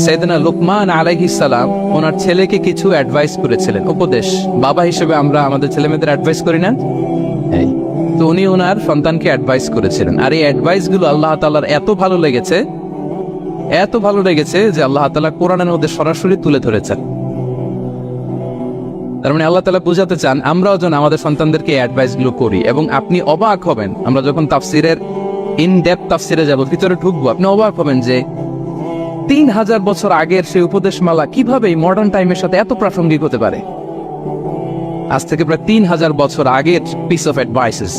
সাইয়েদনা লুকমান আলাইহিস সালাম ওনার ছেলেকে কিছু অ্যাডভাইস করেছিলেন, উপদেশ। বাবা হিসেবে আমরা আমাদের ছেলে মেয়েদের অ্যাডভাইস করি না? তো উনি ওনার সন্তানকে অ্যাডভাইস করেছিলেন, আর এই অ্যাডভাইস গুলো আল্লাহ তাআলার এত ভালো লেগেছে যে আল্লাহ তাআলা কোরআনের মধ্যে সরাসরি তুলে ধরেছেন। তার মানে আল্লাহ তাআলা বোঝাতে চান আমরাও যেন আমাদের সন্তানদেরকে অ্যাডভাইস গুলো করি। এবং আপনি অবাক হবেন, আমরা যখন তাফসিরের ইন ডেপথ তাফসিরে যাব, ভিতরে ঢুকবো, আপনি অবাক হবেন যে 3000 বছর আগের সেই উপদেশমালা কিভাবে মডার্ন টাইমের সাথে এত প্রাসঙ্গিক হতে পারে। আজ থেকে প্রায় 3000 বছর আগের piece of advises,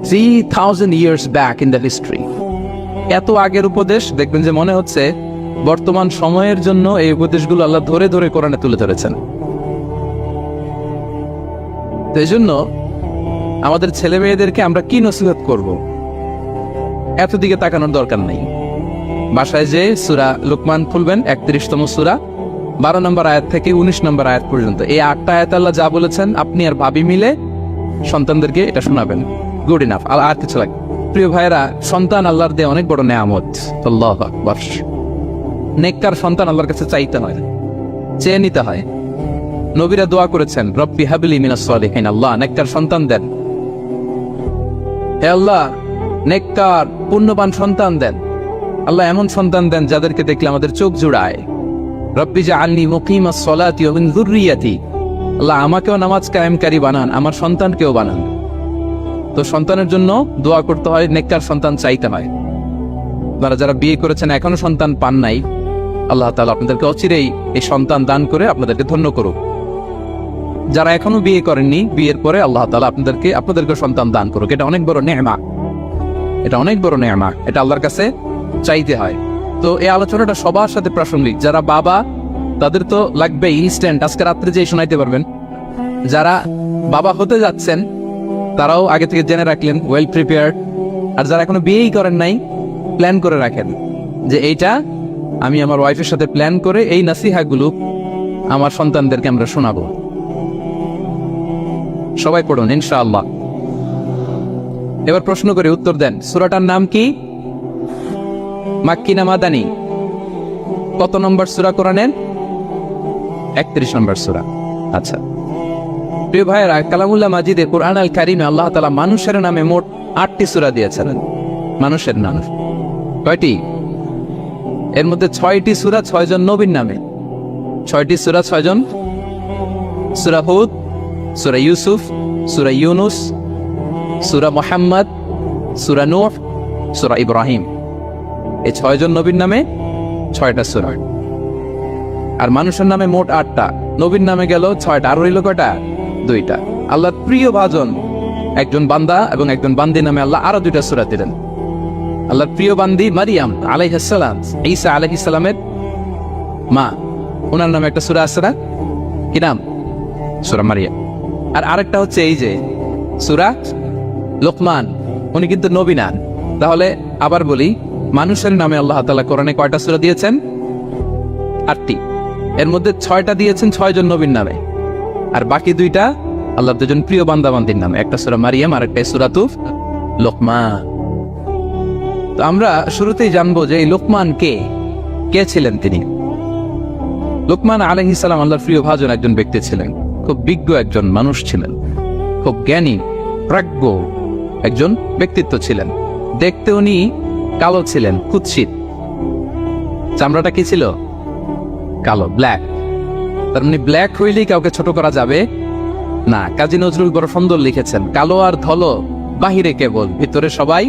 3000 years back in the history। এত আগের উপদেশ, দেখবেন যে মনে হচ্ছে বর্তমান সময়ের জন্য এই উপদেশগুলো আল্লাহ ধরে ধরে কোরআনে তুলে ধরেছেন। তো এই জন্য আমাদের ছেলে মেয়েদেরকে আমরা কি নসিহত করব, এত দিকে তাকানোর দরকার নেই। বাসায় যে সূরা লুকমান খুলবেন, 31তম সূরা, 12 নম্বর আয়াত থেকে 19 নম্বর আয়াত পর্যন্ত, এই 8টা আয়াত আল্লাহ যা বলেছেন আপনি আর ভাবি মিলে সন্তানদেরকে এটা শোনাবেন। গুড ইনাফ, আর কিছু লাগে। প্রিয় ভাইরা, সন্তান আল্লাহর দেয়া অনেক বড় নেয়ামত। আল্লাহু আকবার। নেককার সন্তান আল্লাহর কাছে চাইতে হয়, চেয়ে নিতে হয়। নবীরা দোয়া করেছেন, রব্বি হাবলি মিনাস সালিহিন, আল্লাহ নেককার সন্তান দেন, হে আল্লাহ নেককার পুণ্যবান সন্তান দেন। আল্লাহ এমন সন্তান দেন যাদেরকে দেখলে আমাদের চোখ জুড়ায়। রব্বি জাআলনি মুকিমাস সালাতি ওয়া মিন যুররিয়াতি, আল্লাহ আমাকেও নামাজ কায়েমকারী বানান, আমার সন্তানকেও বানান। তো সন্তানের জন্য দোয়া করতে হয়, নেককার সন্তান চাইতে হয়। আপনারা যারা বিয়ে করেছেন এখনো সন্তান পান নাই, আল্লাহ তাআলা আপনাদেরকে অচিরেই এই সন্তান দান করে আপনাদেরকে ধন্য করুক। যারা এখনো বিয়ে করেননি, বিয়ের পরে আল্লাহ তাআলা আপনাদেরকে সন্তান দান করুক। এটা অনেক বড় নেয়ামত, এটা অনেক বড় নেয়ামত, এটা আল্লাহর কাছে চাইতে হয়। তো এই আলোচনাটা সবার সাথে প্রাসঙ্গিক। যারা বাবা তাদের তো লাগবে ইনস্ট্যান্ট, আজকে রাত্রে যেই শোনাইতে পারবেন। যারা বাবা হতে যাচ্ছেন তারাও আগে থেকে জেনে রাখলেন, ওয়েল প্রিপেয়ার্ড। আর যারা এখনো বিয়েই করেন নাই, প্ল্যান করে রাখেন যে এইটা আমি আমার ওয়াইফের সাথে প্ল্যান করে এই নাসিহাগুলো আমার সন্তানদেরকে আমরা শোনাবো। সবাই পড়ুন ইনশাআল্লাহ। এবার প্রশ্ন করে উত্তর দেন, সূরাটার নাম কি? মাক্কি না মাদানী? কত নম্বর সূরা কোরআনের? 31 নম্বর সূরা। আচ্ছা প্রিয় ভাইয়েরা, কালামুল্লাহ মাজিদে কোরআন আল কারিমে আল্লাহ তাআলা মানুষের নামে মোট 8টি সূরা দিয়েছেন। মানুষের নাম কয়টি? এর মধ্যে 6টি সূরা 6 জন নবীর নামে। 6টি সূরা 6 জন। সূরা হুদ, সূরা ইউসুফ, সূরা ইউনুস, সূরা মুহাম্মদ, সূরা নূহ, সূরা ইব্রাহিম। এই 6 জন নবীর নামে 6টা সূরা। আর মানুষের নামে মোট 8টা, নবীর নামে গেল 6টা, আর রইল কয়টা? 2টা। আল্লাহর প্রিয় ভাজন একজন বান্দা এবং একজন বান্দি নামে আল্লাহ আরো 2টা সূরা দিলেন। আল্লাহর প্রিয় বান্দি মারিয়াম আলাইহিস সালাম, ঈসা আলাইহিস সালামের মা, ওনার নামে একটা সূরা আছে না? কি নাম? সূরা মারিয়াম। আর আরেকটা হচ্ছে এই যে সূরা লুকমান, উনি কিন্তু নবী না। তাহলে আবার বলি, মানুষের নামে আল্লাহ তাআলা কোরআনে কয়টা সূরা দিয়েছেন? 8টি। এর মধ্যে 6টা দিয়েছেন 6 জন নবীর নামে, আর বাকি 2টা আল্লাহর 2জন প্রিয় বান্দা বান্দির নামে। একটা সূরা মারিয়াম আর একটা সূরাতুল লুকমান। তো আমরা শুরুতেই জানবো যে এই লুকমান কে ছিলেন তিনি। লুকমান আলাইহিস সালাম আল্লাহর প্রিয় ভাজন একজন ব্যক্তি ছিলেন, খুব বিজ্ঞ একজন মানুষ ছিলেন, খুব জ্ঞানী প্রাজ্ঞ একজন ব্যক্তিত্ব ছিলেন। দেখতে উনি কালো ছিলেন, কুৎসিত। চামড়াটা কি ছিল? কালো, ব্ল্যাক। তার মানে ব্ল্যাক হইলেই কাউকে ছোট করা যাবে না। কাজী নজরুল বড় সুন্দর লিখেছেন, কালো আর ধলো বাহিরে কেবল, ভিতরে সবাই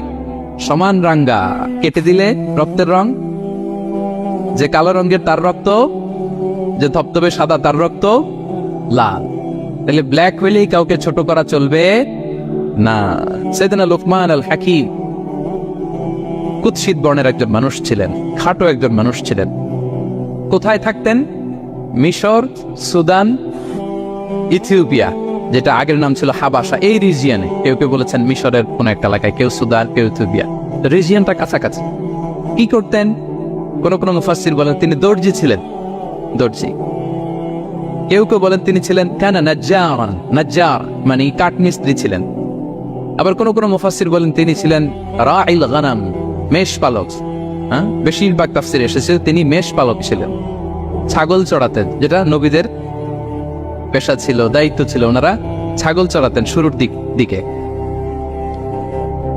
সমান রাঙ্গা। কেটে দিলে রক্তের রং, যে কালো রঙের তার রক্ত, যে ধবধবে সাদা তার রক্ত লাল। তাহলে ব্ল্যাক হইলেই কাউকে ছোট করা চলবে না। সাইয়েদনা লুকমান আল হাকিম কুৎসিত বর্ণের একজন মানুষ ছিলেন, খাটো একজন মানুষ ছিলেন। কোথায় থাকতেন? মিশর, সুদান, ইথিওপিয়া, যেটা আগের নাম ছিল হাবাসা, এই রিজিয়নে। কেউ কেউ বলেছেন মিশরের কোন একটা এলাকায়, কেউ সুদান, কেউ ইথিওপিয়া। রিজিয়নটা কাছাকাছি। কি করতেন? কোন মুফাসসির বলেন তিনি দর্জি ছিলেন, দর্জি। কেউ কেউ বলেন তিনি ছিলেন কানা নাজ্জার, নাজ্জার মানে কাঠমিস্ত্রি ছিলেন। আবার কোন মুফাসসির বলেন তিনি ছিলেন রাইল গানাম, মেষ পালক। হ্যাঁ, বেশিরভাগ তাফসিরে এসেছে তিনি মেষ পালক ছিলেন, ছাগল চড়াতেন, যেটা নবীদের পেশা ছিল, দায়িত্ব ছিল, ওনারা ছাগল চড়াতেন শুরুর দিকে।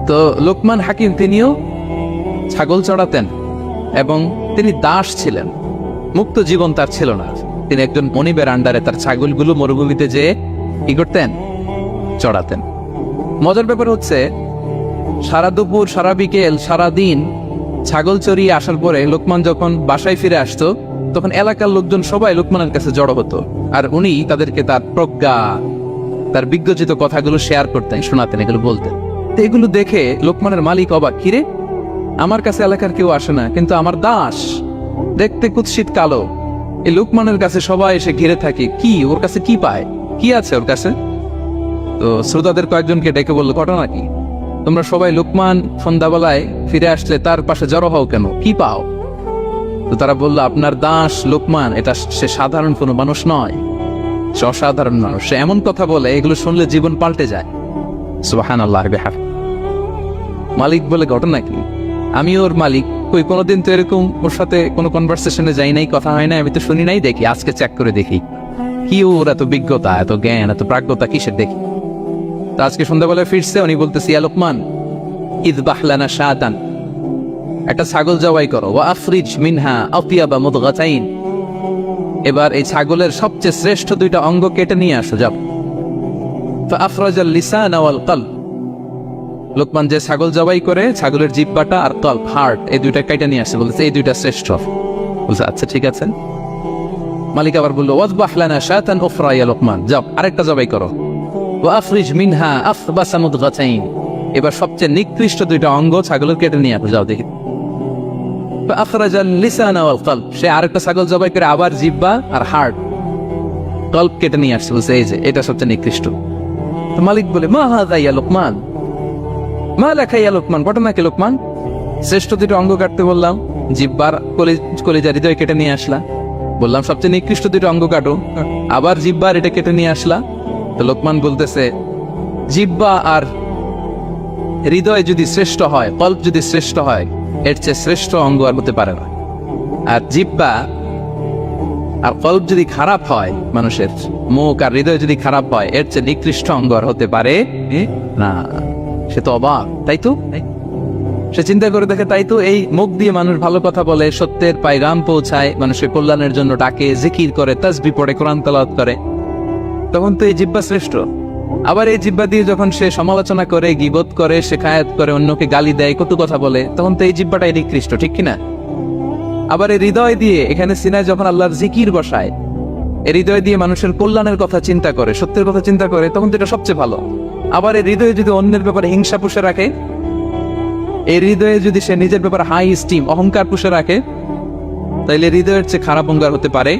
তো লোকমান হাকিম তিনিও ছাগল চড়াতেন এবং তিনি দাস ছিলেন, মুক্ত জীবন তার ছিল না। তিনি একজন মনিবের আন্ডারে তার ছাগলগুলো মরুভূমিতে যেয়ে কি করতেন? চড়াতেন। মজার ব্যাপার হচ্ছে সারা দুপুর, সারা বিকেল, সারা দিন ছাগল চড়িয়ে আসার পরে লোকমান যখন বাসায় ফিরে আসতো, তখন এলাকার লোকজন সবাই লোকমানের কাছে জড়ো হতো, আর উনি তাদেরকে তার প্রজ্ঞা, তার বিজ্ঞচিত কথাগুলো শেয়ার করতেন, শোনাতেন, এগুলো বলতেন। তো এগুলো দেখে লোকমানের মালিক অবাক, কিরে আমার কাছে এলাকার কেউ আসে না, কিন্তু আমার দাস দেখতে কুৎসিত কালো, এই লোকমানের কাছে সবাই এসে ঘিরে থাকে, কি ওর কাছে কি পায়, কি আছে ওর কাছে? তো শ্রোতাদের কয়েকজনকে ডেকে বললো, ঘটনা কি? তোমরা সবাই লোকমান সন্ধ্যাবেলায় ফিরে আসলে তার পাশে জড়ো হও কেন, কি পাও? তো তারা বললো, আপনার দাস লোকমান, এটা সে সাধারণ কোনো মানুষ নয়, সে অসাধারণ মানুষ। সে এমন কথা বলে এগুলো শুনলে জীবন পাল্টে যায়। সুবহানাল্লাহ। মালিক বলে, ঘটনা কি? আমি ওর মালিক, কই কোনোদিন তো এরকম ওর সাথে কোনো কনভারসেশনে যাই নাই, কথা হয় নাই, আমি তো শুনি নাই, দেখি আজকে চেক করে দেখি কি ওর এত বিজ্ঞতা, এত জ্ঞান, এত প্রাজ্ঞতা কিসের দেখি। তো আজকে সন্ধ্যাবেলায় ফিরছে, উনি বলতেছি, ইয়া লোকমান ইযবাহ লানা শাতান, একটা ছাগল জবাই করো, ওয়া আফরিজ মিনহা আতিয়াবা মুদগাতাইন, এবার এই ছাগলের সবচেয়ে শ্রেষ্ঠ দুইটা অঙ্গ কেটে নিয়ে আসো, যাও। ফাআফরাজাল লিসান ওয়াল কলব, লোকমান যে ছাগল জবাই করে ছাগলের জিহ্বাটা আর কলব, হার্ট, এই দুইটা কেটে নিয়ে আসে, বলছে এই দুইটা শ্রেষ্ঠ। বলছে আচ্ছা ঠিক আছে। মালিক আবার বললো, ওয়াযবাহ লানা শাতান উখরা ইয়া লোকমান, যাও আরেকটা জবাই করো, ওয়া আফরিজ মিনহা আফবাসা মুদগাতাইন, এবার সবচেয়ে নিকৃষ্ট দুইটা অঙ্গ ছাগলের কেটে নিয়ে আসো, যাও দেখি। ফাআখরাজাল লিসান ওয়াল কলব, সে আরেকটা ছাগল জবাই করে আবার জিহ্বা আর হার্ট, কলব কেটে নিয়ে আসছে, বলছে এই যে এটা সবচেয়ে নিকৃষ্ট। তো মালিক বলে, মা হাযা ইয়া লোকমান, মা লাকা ইয়া লোকমান, ঘটনা কি লোকমান? শ্রেষ্ঠ দুটো অঙ্গ কাটতে বললাম, জিহ্বার কলিজা হৃদয় কেটে নিয়ে আসলা, বললাম সবচেয়ে নিকৃষ্ট দুটো অঙ্গ কাটো, আবার জিহ্বার এটা কেটে নিয়ে আসলা। তো লোকমান বলতেছে, জিহ্বা আর হৃদয় যদি শ্রেষ্ঠ হয়, কলব যদি শ্রেষ্ঠ হয়, এর চেয়ে শ্রেষ্ঠ অঙ্গ আর হতে পারে না। আর জিহ্বা আর কলব যদি খারাপ হয়, মানুষের মুখ আর হৃদয় যদি খারাপ হয়, এর চেয়ে নিকৃষ্ট অঙ্গ আর হতে পারে না। সে তো অবাক, তাই তো? সে চিন্তা করে দেখে, তাই তো এই মুখ দিয়ে মানুষ ভালো কথা বলে, সত্যের পায়গাম পৌঁছায়, মানুষের কল্যাণের জন্য ডাকে, জিকির করে, তাসবিহ পড়ে, কোরআন তেলাওয়াত করে, তখন তো এই জিহ্বা শ্রেষ্ঠ। আবার এই জিহ্বা দিয়ে যখন সে সমালোচনা করে, গীবত করে, শেখায়াত করে, অন্যকে গালি দেয়, কটু কথা বলে, তখন তো এই জিহ্বাটাই নিকৃষ্ট, ঠিক কিনা? আবার এই হৃদয় দিয়ে, এখানে সিনায় যখন আল্লাহর জিকির বসায়, এই হৃদয় দিয়ে মানুষের কল্যাণের কথা চিন্তা করে, সত্যের কথা চিন্তা করে, তখন তো এটা সবচেয়ে ভালো। আবার এই হৃদয়ে যদি অন্যের ব্যাপারে হিংসা পুষে রাখে, এই হৃদয়ে যদি সে নিজের ব্যাপারে হাই স্টিম, অহংকার পুষে রাখে, তাইলে হৃদয়ের চেয়ে খারাপ অহংকার হতে পারে?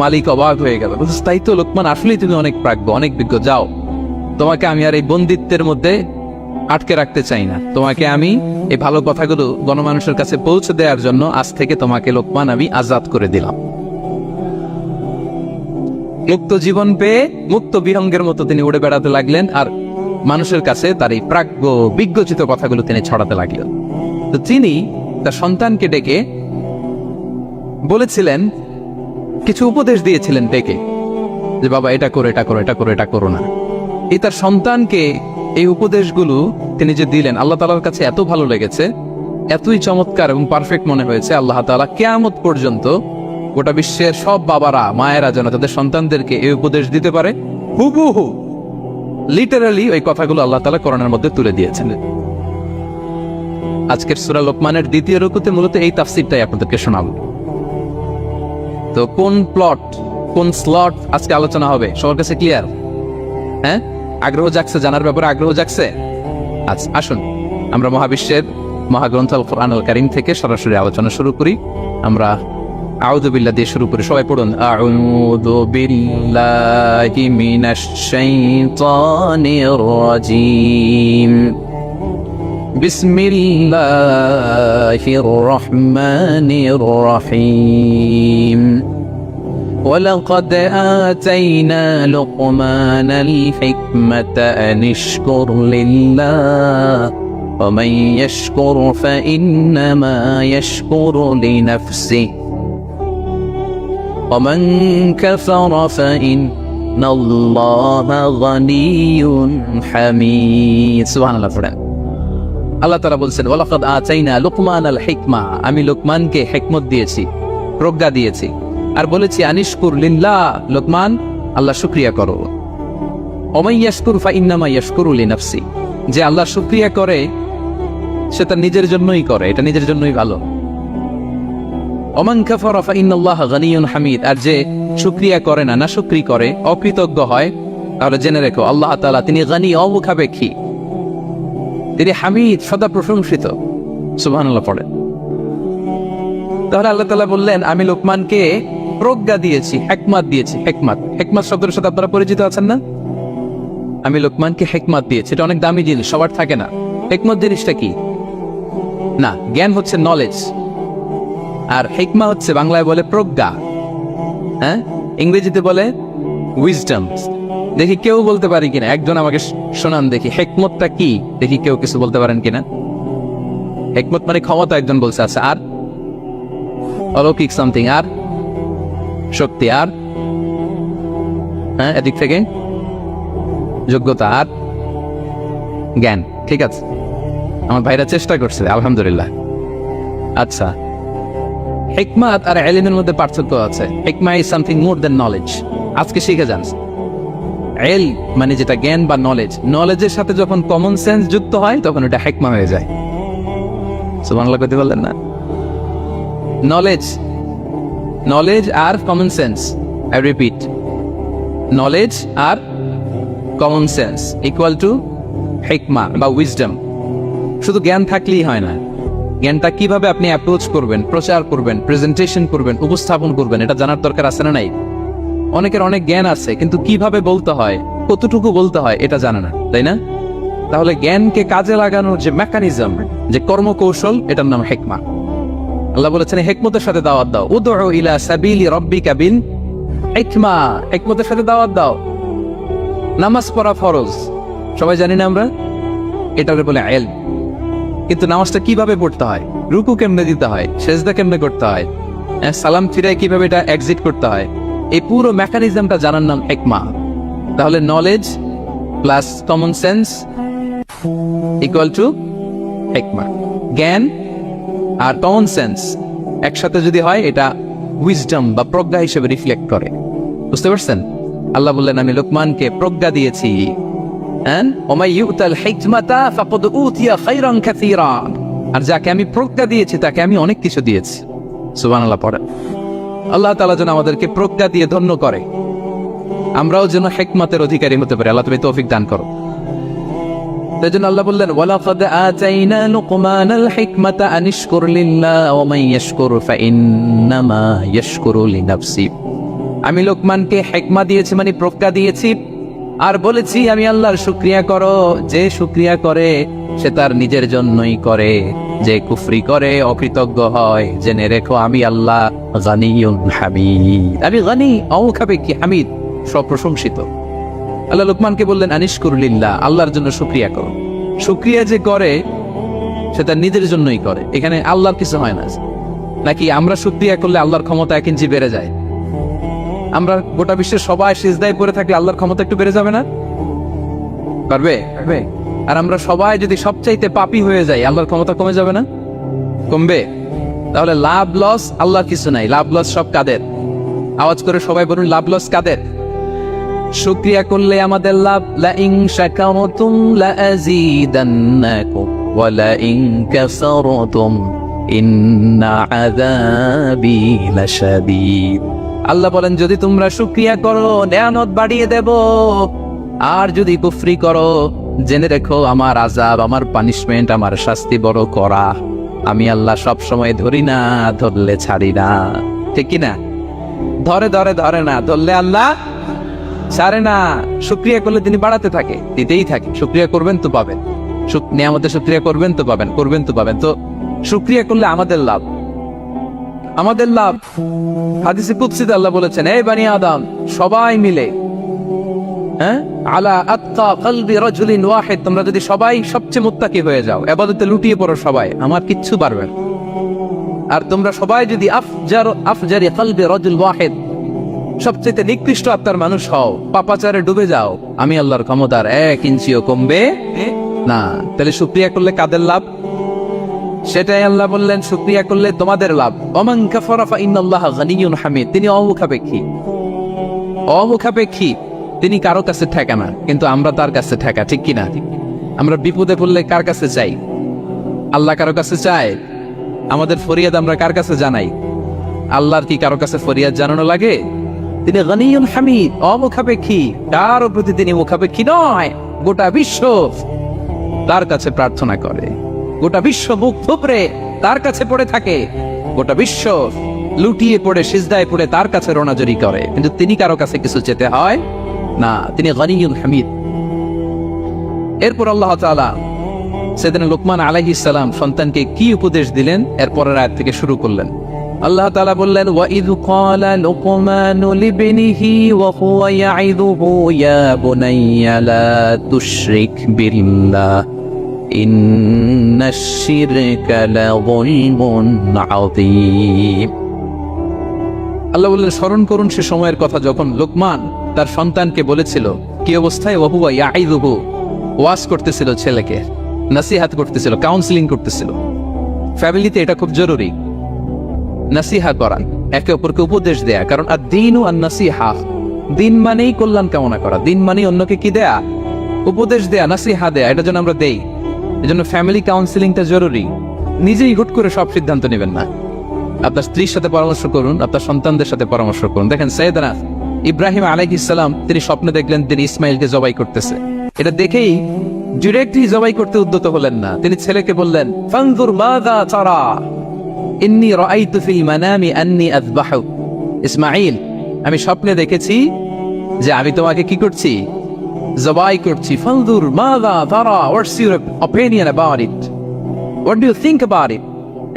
মালিক অবাক হয়ে গেল, তাই তো লোকমান, আসলেই তুমি অনেক প্রাজ্ঞ, অনেক বিজ্ঞ, যাও, তোমাকে আমি আর এই বন্দিত্বের মধ্যে আটকে রাখতে চাই না, তোমাকে আমি এই ভালো কথাগুলো গণমানুষের কাছে পৌঁছে দেওয়ার জন্য আজ থেকে তোমাকে লোকমান আমি আজাদ করে দিলাম। মুক্ত জীবন পেয়ে মুক্ত বিহঙ্গের মতো তিনি উড়ে বেড়াতে লাগলেন, আর মানুষের কাছে তার এই প্রাজ্ঞ বিজ্ঞচিত কথাগুলো তিনি ছড়াতে লাগলেন। তো তিনি তার সন্তানকে ডেকে বলেছিলেন, কিছু উপদেশ দিয়েছিলেন ডেকে, যে বাবা এটা করো, এটা করো, এটা করো, এটা করো না। এই তার সন্তানকে এই উপদেশগুলো তিনি যে দিলেন, আল্লাহ তাআলার কাছে এত ভালো লেগেছে, এতই চমৎকার এবং পারফেক্ট মনে হয়েছে, আল্লাহ তাআলা কিয়ামত পর্যন্ত গোটা বিশ্বের সব বাবারা, মায়েরা যেন তাদের সন্তানদেরকে এই উপদেশ দিতে পারে, হুবহু লিটারালি ওই কথাগুলো আল্লাহ তাআলা কোরআনের মধ্যে তুলে দিয়েছেন। আজকের সূরা লোকমানের দ্বিতীয় রুকুতে মূলত এই তাফসীরটাই আপনাদেরকে শোনাবো। তো কোন প্লট, কোন স্লট আজকে আলোচনা হবে, সবার কাছে ক্লিয়ার? হ্যাঁ, আগ্রহ জাগছে, জানার ব্যাপারে আগ্রহ জাগছে? আচ্ছা আসুন আমরা মহাবিশ্বের মহাগ্রন্থ আল কোরআন আল কারীম থেকে সরাসরি আলোচনা শুরু করি। আমরা আউযু বিল্লাহ দিয়ে শুরু করি, সবাই পড়ুন, আউযু বিল্লাহি মিনাশ শাইতানির রাজীম, বিসমিল্লাহির রহমানির রহিম। ولقد آتينا لقمان الحكمة أن اشكر لله ومن يشكر فإنما يشكر لنفسه ومن كفر فإن الله غني حميد سبحان الله পড়েন আল্লাহ তাআলা বলছেন ওয়ালাকাদ আতাইনা লুকমানাল হিকমা আমি লোকমানকে হিকমত দিয়েছি প্রজ্ঞা দিয়েছি আর বলেছি আনিশকুর লিল্লাহ লোকমান আল্লাহ শুকরিয়া করো ওমাই ইয়াশকুর ফাইন্নামা ইয়াশকুরু লিনাফসি যে আল্লাহ শুকরিয়া করে সে তার নিজের জন্যই করে এটা নিজের জন্যই ভালো ওমান কাফারা ফাইন্নাল্লাহা গানিয়ুন হামিদ আর যে শুকরিয়া করে না নাশুকরি করে অকৃতজ্ঞ হয় তাহলে জেনে রেখো আল্লাহ তাআলা তিনি গানি অমুখাপেক্ষী তিনি হামিদ সদা প্রশংসিত সুবহানাল্লাহ পড়েন তাহলে আল্লাহ তাআলা বললেন আমি লোকমানকে প্রজ্ঞা দিয়েছি হিকমত দিয়েছি হিকমত শব্দের সাথে আপনারা পরিচিত আছেন না আমি লোকমানকে হিকমত দিয়েছি এটা অনেক দামি জিনিস সবার থাকে না হিকমত জিনিসটা কি না জ্ঞান হচ্ছে নলেজ আর হিকমা হচ্ছে বাংলায় বলে প্রজ্ঞা হ্যাঁ ইংরেজিতে বলে উইজডম দেখি কেউ বলতে পারি কিনা একজন আমাকে শোনান দেখি হিকমতটা কি দেখি কেউ কিছু বলতে পারেন কিনা হিকমত মানে ক্ষমতা একজন বলছে আছে আর অলৌকিক সামথিং আর শক্তি আর হ্যাঁ এদিক থেকে যোগ্যতা আর জ্ঞান ঠিক আছে আমার ভাইরা চেষ্টা করছে আলহামদুলিল্লাহ আচ্ছা হিকমত আর ইলমের মধ্যে পার্থক্য আছে হিকমা is something more than knowledge আজকে শিখে যান ইলম মানে যেটা জ্ঞান বা নলেজ নলেজের সাথে যখন কমন সেন্স যুক্ত হয় তখন এটা হিকমা হয়ে যায় সুবহানাল্লাহ কইতে বললেন না নলেজ আর common sense I repeat knowledge আর কমন সেন্স ইকুয়াল টু হিকমা বা উইজডম শুধু জ্ঞান থাকলেই হয় না জ্ঞানটা কিভাবে আপনি অ্যাপ্রোচ করবেন প্রচার করবেন প্রেজেন্টেশন করবেন উপস্থাপন করবেন এটা জানার দরকার আছে না নাই অনেকের অনেক জ্ঞান আছে কিন্তু কিভাবে বলতে হয় কতটুকু বলতে হয় এটা জানে না তাই না তাহলে জ্ঞানকে কাজে লাগানোর যে মেকানিজম যে কর্মকৌশল এটার নাম হিকমা আল্লাহ বলেছেন হিকমতের সাথে দাওয়াত দাও উদউ ইলা সাবিলি রাব্বিকা বিল হিকমা হিকমতের সাথে দাওয়াত দাও নামাজ পড়া ফরজ সবাই জানি না আমরা এটাকে বলে ইলম কিন্তু নামাজটা কিভাবে পড়তে হয় রুকু কেমনে দিতে হয় সেজদা কেমনে করতে হয় সালাম ফিরায় কিভাবে এটা এক্সিট করতে হয় এই পুরো মেকানিজমটা জানার নাম হিকমা তাহলে knowledge plus common sense equal to হিকমা জ্ঞান আর কমন সেন্স একসাথে যদি হয় এটা উইজডম বা প্রজ্ঞা হিসেবে রিফ্লেক্ট করে বুঝতে পারছেন আল্লাহ বললেন আমি লোকমানকে প্রজ্ঞা দিয়েছি আর যাকে আমি প্রজ্ঞা দিয়েছি তাকে আমি অনেক কিছু দিয়েছি সুবহানাল্লাহ পড়েন আল্লাহ তাআলা যেন আমাদেরকে প্রজ্ঞা দিয়ে ধন্য করে আমরাও যেন হিকমতের অধিকারী হতে পারি আল্লাহ তুমি তৌফিক দান করো তাই জন্য আল্লাহ বললেন ওয়ালাকাদ আতাইনা লুকমানাল হিকমাতা আনিশকুর লিল্লাহ ওয়া মান ইয়াশকুর ফাইন্নামা ইয়াশকুরু লিনাফসি আমি লোকমানকে হিকমা দিয়েছি মানে প্রজ্ঞা দিয়েছি আর বলেছি আমি আল্লাহর শুকরিয়া করো যে শুকরিয়া করে সে তার নিজের জন্যই করে যে কুফরি করে অকৃতজ্ঞ হয় জেনে রেখো আমি আল্লাহ গানিয়ুন হামিদ আমি গানি অমুখাপেক্ষী হামিদ সব প্রশংসিত আল্লাহ লোকমানকে বললেন আনিশকুর লিল্লাহ আল্লাহর জন্য শুকরিয়া করো শুকরিয়া যে করে সে তার নিজের জন্যই করে এখানে আল্লাহর কিছু হয় না নাকি আমরা শুকরিয়া করলে আল্লাহর ক্ষমতা 1 ইঞ্চি বেড়ে যায় আমরা গোটা বিশ্বের সবাই সিজদায় পড়ে থাকলে আল্লাহর ক্ষমতা একটু বেড়ে যাবে না পারবে আর আমরা সবাই যদি সবচাইতে পাপী হয়ে যাই আল্লাহর ক্ষমতা কমে যাবে না কমবে তাহলে লাভ লস আল্লাহ কিছু নাই লাভ লস সব কাদের আওয়াজ করে সবাই বলুন লাভ লস কাদের শুকরিয়া করলে আমাদের লাভ লা ইন শাকারতুম লা আযীদান্নাকুম ওয়া লা ইন কাফারতুম ইন্না আযাবি লাশাদীদ আল্লাহ বলেন যদি তোমরা শুকরিয়া করো নেয়ামত বাড়িয়ে দেব আর যদি কুফরি করো জেনে রেখো আমার আযাব আমার পানিশমেন্ট আমার শাস্তি বড় কড়া আমি আল্লাহ সব সময় ধরি না ধরলে ছাড়ি না ঠিক কি না ধরে না ধরলে আল্লাহ ছাড়ে না শুকরিয়া করলে তিনি বাড়াতে থাকে দিতেই থাকে শুকরিয়া করবেন তো পাবেন নিয়ামতের শুকরিয়া করবেন তো পাবেন তো শুকরিয়া করলে আমাদের লাভ হাদিসে কুদসিতে আল্লাহ বলেছেন এই বানি আদম সবাই মিলে হ্যাঁ, আলা আতকা কলবি রাজুলিন ওয়াহিদ, তোমরা যদি সবাই সবচেয়ে মুত্তাকি হয়ে যাও, ইবাদতে লুটিয়ে পড়ো সবাই, আমার কিচ্ছু পারবে না। আর তোমরা সবাই যদি আফজারি কলবি রাজুল ওয়াহিদ, সবচেয়ে নিকৃষ্ট আত্মার মানুষ হও, পাপাচারে ডুবে যাও, আমি আল্লাহর ক্ষমতার 1 ইঞ্চিও কমবে না। তাহলে শুকরিয়া করলে কাদের লাভ? সেটাই আল্লাহ বললেন, শুকরিয়া করলে তোমাদের লাভ। ওমান কাফারা ফা ইন্নাল্লাহা গানিয়্যুন হামিদ, তিনি অমুখাপেক্ষী, তিনি কারো কাছে ঠেকা না, কিন্তু আমরা তার কাছে ঠেকা, ঠিক কিনা? আমরা বিপদে পড়লে কার কাছে চাই? আল্লাহ কারো কাছে চায়? আমাদের ফরিয়াদ আমরা কার কাছে জানাই? আল্লাহর কি কারো কাছে ফরিয়াদ জানানো লাগে? তিনি গানিয়্যুন হামিদ, অমুখাপেক্ষী, কারো প্রতি তিনি মুখাপেক্ষী নয়। গোটা বিশ্ব তার কাছে প্রার্থনা করে, গোটা বিশ্ব মুখ থুবড়ে তার কাছে পড়ে থাকে, গোটা বিশ্ব লুটিয়ে পড়ে সিজদায় পড়ে তার কাছে রোনাজরি করে, কিন্তু তিনি কারো কাছে কিছু চেতে হয় না, তিনি গানিয়্যুন হামিদ। এরপর আল্লাহ তাআলা সাইয়েদনা লুকমান আলাইহিস সালাম সন্তানকে কি উপদেশ দিলেন এরপরের আয়াত থেকে শুরু করলেন। আল্লাহ তাআলা বললেন, ওয়া ইয ক্বালা লুকমানু লিবনিহি ওয়া হুয়া ইয়াইযুহু ইয়া বুনাইয়া লা তুশরিক বিল্লাহ ইন্নাশ শিরকা লাযুলমুন আযীম। আল্লাহ বললেন, স্মরণ করুন সে সময়ের কথা যখন লোকমান তার সন্তানকে বলেছিল, কি অবস্থায়? ওয়া হুয়া ইয়াইযুহু, ওয়াজ করতেছিল, ছেলেকে নসিহত করতেছিল, কাউন্সেলিং করতেছিল। ফ্যামিলিতে এটা খুব জরুরি, নসিহা করা, একে অপরকে উপদেশ দেয়া। কারণ আদ-দীনু আন-নাসিহা, দিন মানেই কল্যাণ কামনা করা, দিন মানেই অন্যকে কি দেয়া? উপদেশ দেয়া, নসিহা দেয়া। এটা যেন আমরা দেই, এজন্য ফ্যামিলি কাউন্সেলিংটা জরুরি। নিজেই হুট করে সব সিদ্ধান্ত নেবেন না, আপনার স্ত্রীর সাথে পরামর্শ করুন, আপনার সন্তানদের সাথে পরামর্শ করুন। দেখেন সাইয়েদনা ইব্রাহিম আলাইহিস সালাম, তিনি স্বপ্নে দেখলেন তিনি ইসমাইলকে জবাই করতেছে। এটা দেখেই ডিরেক্টলি জবাই করতে উদ্যত হলেন না, তিনি ছেলেকে বললেন, ফানজুর মাযা তারা ইন্নী রাআইতু ফিল মানামি আন্নী আযবাহু। ইসমাইল, আমি স্বপ্নে দেখেছি যে আমি তোমাকে কি করছি? জবাই করছি। ফানজুর মাযা তারা, what's your opinion about it, what do you think about it.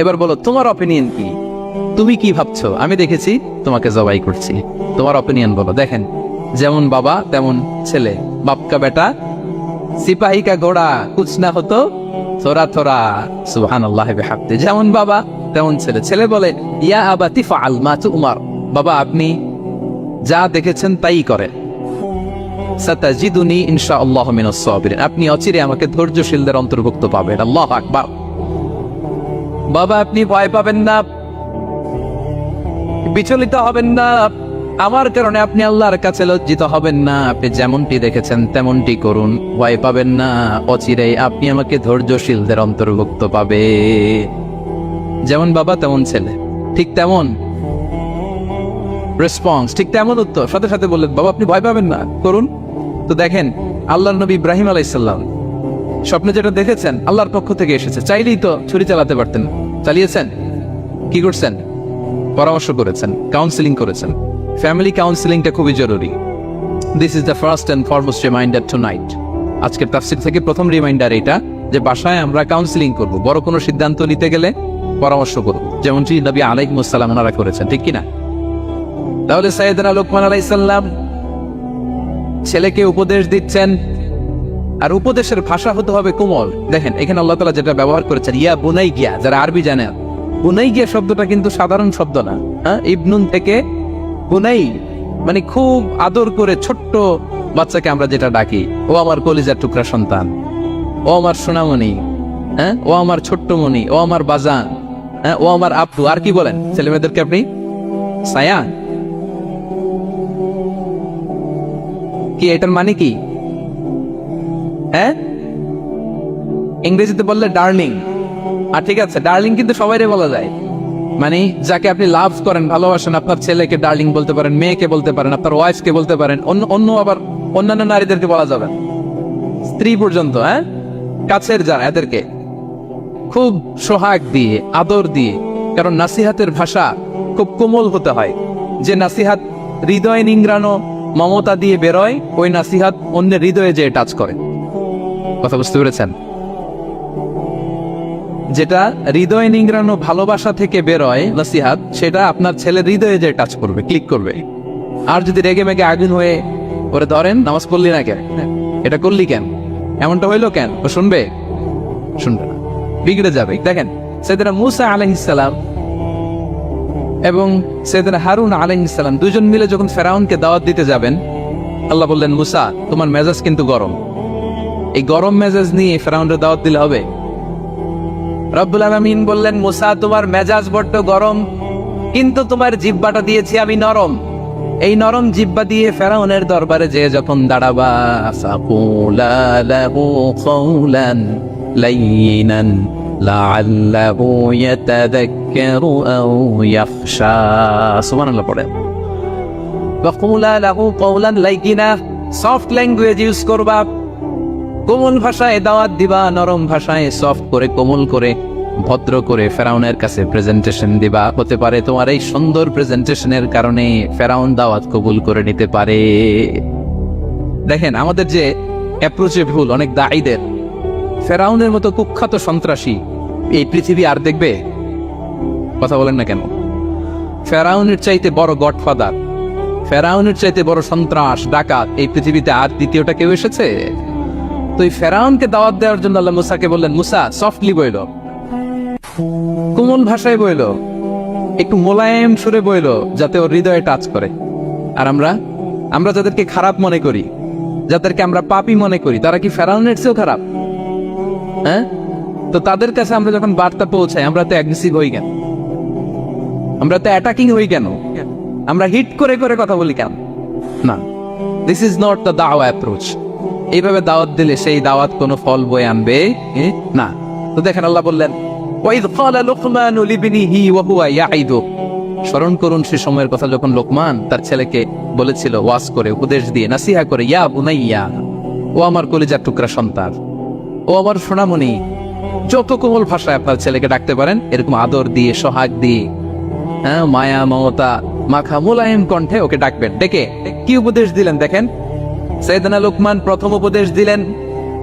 এবার বলো তোমার অপিনিয়ন কি, তুমি কি ভাবছো? আমি দেখেছি তোমাকে জবাই করছি, তোমার অপিনিয়ন বলো। দেখেন, যেমন বাবা তেমন ছেলে, বাপ কা বেটা সিপাহী কা ঘোড়া কুছ না হতো থোড়া থোড়া, সুবহানাল্লাহ বিহামদি। যেমন বাবা তেমন ছেলে। ছেলে বলে, ইয়া আবাতি ফাআল মা তুমার, বাবা আপনি যা দেখেছেন তাই করেন। সাতাজিদুনি ইনশাআল্লাহু মিনাস সাবিরিন, আপনি অচিরে আমাকে ধৈর্যশীলদের অন্তর্ভুক্ত পাবেন। আল্লাহু আকবার। বাবা আপনি ভয় পাবেন না, বিচলিত হবেন না, আমার কারণে আপনি আল্লাহর কাছে লজ্জিত হবেন না। আপনি যেমনটি দেখেছেন তেমনটি করুন, ভয় পাবেন না, অচিরেই আপনি আমাকে ধৈর্যশীলদের অন্তর্ভুক্ত পাবে। যেমন বাবা তেমন ছেলে, ঠিক তেমন রেসপন্স, ঠিক তেমন উত্তর। সাথে সাথে বললেন, বাবা আপনি ভয় পাবেন না, করুন। তো দেখেন, আল্লাহর নবী ইব্রাহিম আলাইহিস সালাম স্বপ্নে যেটা দেখেছেন আল্লাহর পক্ষ থেকে এসেছে, চাইলেই তো ছুরি চালাতে পারতেন, চালিয়েছেন। কি করছেন? পরামর্শ করেছেন, কাউন্সেলিং করেছেন। ফ্যামিলি কাউন্সেলিংটা খুবই জরুরি। This is the first and foremost reminder tonight. আজকের তাফসীর থেকে প্রথম রিমাইন্ডার এটা, যে বাসায় আমরা কাউন্সেলিং করব, বড় কোনো সিদ্ধান্ত নিতে গেলে পরামর্শ করব, যেমনটি নবী আলাইহিস সালাম ওনারা করেছেন, ঠিক কিনা? তাহলে সাইয়েদনা লুকমান আলাইহিস সালাম ছেলেকে উপদেশ দিচ্ছেন, আর উপদেশের ভাষা হতে হবে কোমল। দেখেন এখানে আল্লাহ তাআলা যেটা ব্যবহার করেছেন, ইয়া বুনাইয়া, যারা আরবি জানে, বুনাইয়া শব্দটা কিন্তু সাধারণ শব্দ না। হ্যাঁ, ইবনুন থেকে বুনাই মানে খুব আদর করে ছোট্ট বাচ্চাকে আমরা যেটা ডাকি, ও আমার কলিজার টুকরা সন্তান, ও আমার সোনামণি, হ্যাঁ, ও আমার ছোট্ট মণি, ও আমার বাজান, হ্যাঁ, ও আমার আপু। আর কি বলেন ছেলে মেয়েদেরকে আপনি? সায়া। কি এটার মানে কি? হ্যাঁ, ইংরেজিতে বললে ডার্লিং। আর ঠিক আছে, ডার্লিং কিন্তু সবাইরে বলা যায়, মানে যাকে আপনি লাভ করেন, ভালোবাসেন, আপনার ছেলেকে ডার্লিং বলতে পারেন, মেয়েকে বলতে পারেন, আপনার ওয়াইফকে বলতে পারেন, অন্য আবার অন্যান্য নারীদেরকে বলা যাবে, স্ত্রী পর্যন্ত। হ্যাঁ, কাছের যারা, এদেরকে খুব সোহাগ দিয়ে, আদর দিয়ে। কারণ নাসিহাতের ভাষা খুব কোমল হতে হয়। যে নাসিহাত হৃদয়ে নিংড়ানো মমতা দিয়ে বেরোয়, ওই নাসিহাত অন্যের হৃদয়ে যে টাচ করে। কথা বুঝতে পেরেছেন? যেটা হৃদয় নিংড়ানো ভালোবাসা থেকে বেরোয় নাসিহাত, সেটা আপনার ছেলের হৃদয়ে যে টাচ করবে, ক্লিক করবে। আর যদি রেগে মেগে আগুন হয়ে ওরে ধরেন, নামাজ পড়লি না কেন, এটা করলি কেন, এমনটা হইলো কেন, ও শুনবে? শুনবে না, বিগড়ে যাবে। দেখেন সাইয়েদনা মূসা আলাইহিস সালাম এবং সাইয়েদনা হারুন আলাইহিস সালাম দুজন মিলে যখন ফেরাউনকে দাওয়াত দিতে যাবেন, আল্লাহ বললেন, মূসা তোমার মেজাজ কিন্তু গরম, এই গরম মেজাজ নিয়ে ফেরাউনের দাওয়াত দিলে হবে? রব্বুল আলামিন বললেন, মূসা তোমার মেজাজ বড্ড গরম, কিন্তু তোমার জিহ্বাটা দিয়েছি আমি নরম, এই নরম জিহ্বা দিয়ে ফেরাউনের দরবারে যে যখন দাঁড়াবা, ফাকুলা লাহু কাওলান লাইয়িনান লাআল্লাহু ইয়াতাযাক্কারু আও ইয়াখশা। সুবহানাল্লাহ পড়ে। ফাকুলা লাহু কাওলান লাইয়িনা, সফট ল্যাঙ্গুয়েজ ইউজ করবা, কোমল ভাষায় দাওয়াত দিবা, নরম ভাষায় সফট করে কোমল করে ভদ্র করে ফেরাউনের কাছে প্রেজেন্টেশন দিবা। হতে পারে তোমার এই সুন্দর প্রেজেন্টেশনের কারণে ফেরাউন দাওয়াত কবুল করে নিতে পারে। দেখেন আমাদের যে অ্যাপ্রোচে ভুল অনেক দায়ীদের। ফেরাউনের মতো কুখ্যাত সন্ত্রাসী এই পৃথিবী আর দেখবে? কথা বলেন না কেন? ফেরাউনের চাইতে বড় গডফাদার, ফেরাউনের চাইতে বড় সন্ত্রাস ডাকাত এই পৃথিবীতে আর দ্বিতীয়টা কেউ এসেছে? তো এই ফেরাউনকে দাওয়াত দেওয়ার জন্য আল্লাহ মূসাকে বললেন, মূসা সফটলি বইলো, কোমল ভাষায় বইলো, একটু মোলায়েম সুরে বইলো, যাতে ওর হৃদয়ে টাচ করে। আর আমরা যাদেরকে খারাপ মনে করি, যাদেরকে আমরা পাপী মনে করি, তারা কি ফেরাউনের চেয়েও খারাপ? হ্যাঁ, তো তাদের কাছে আমরা যখন বার্তা পৌঁছাই, আমরা তো অ্যাগ্রেসিভ হই কেন? আমরা তো অ্যাটাকিং হই কেন? আমরা হিট করে করে কথা বলি কেন? না, দিস ইজ নট দ্য দাওয়া অ্যাপ্রোচ। এইভাবে দাওয়াত দিলে সেই দাওয়াত কোনো ফল বয়ে আনবে না। তো দেখেন আল্লাহ বললেন, ওয়াইদ ক্বালা লুকমানু লিবনিহি ওয়া হুয়া ইয়াইদু, স্মরণ করুন সে সময়ের কথা যখন লোকমান তার ছেলেকে বলেছিল, ওয়াজ করে, উপদেশ দিয়ে, নাসিহা করে, ইয়া বুনাইয়া, ও আমার কলিজার টুকরা সন্তান, ও আমার সোনামণি। যত কোমল ভাষায় আপনার ছেলেকে ডাকতে পারেন, এরকম আদর দিয়ে, সোহাগ দিয়ে, হ্যাঁ, মায়া মমতা মাখা মোলায়েম কণ্ঠে ওকে ডাকবেন। ডেকে কি উপদেশ দিলেন দেখেন। সাইয়েদনা লোকমান প্রথম উপদেশ দিলেন,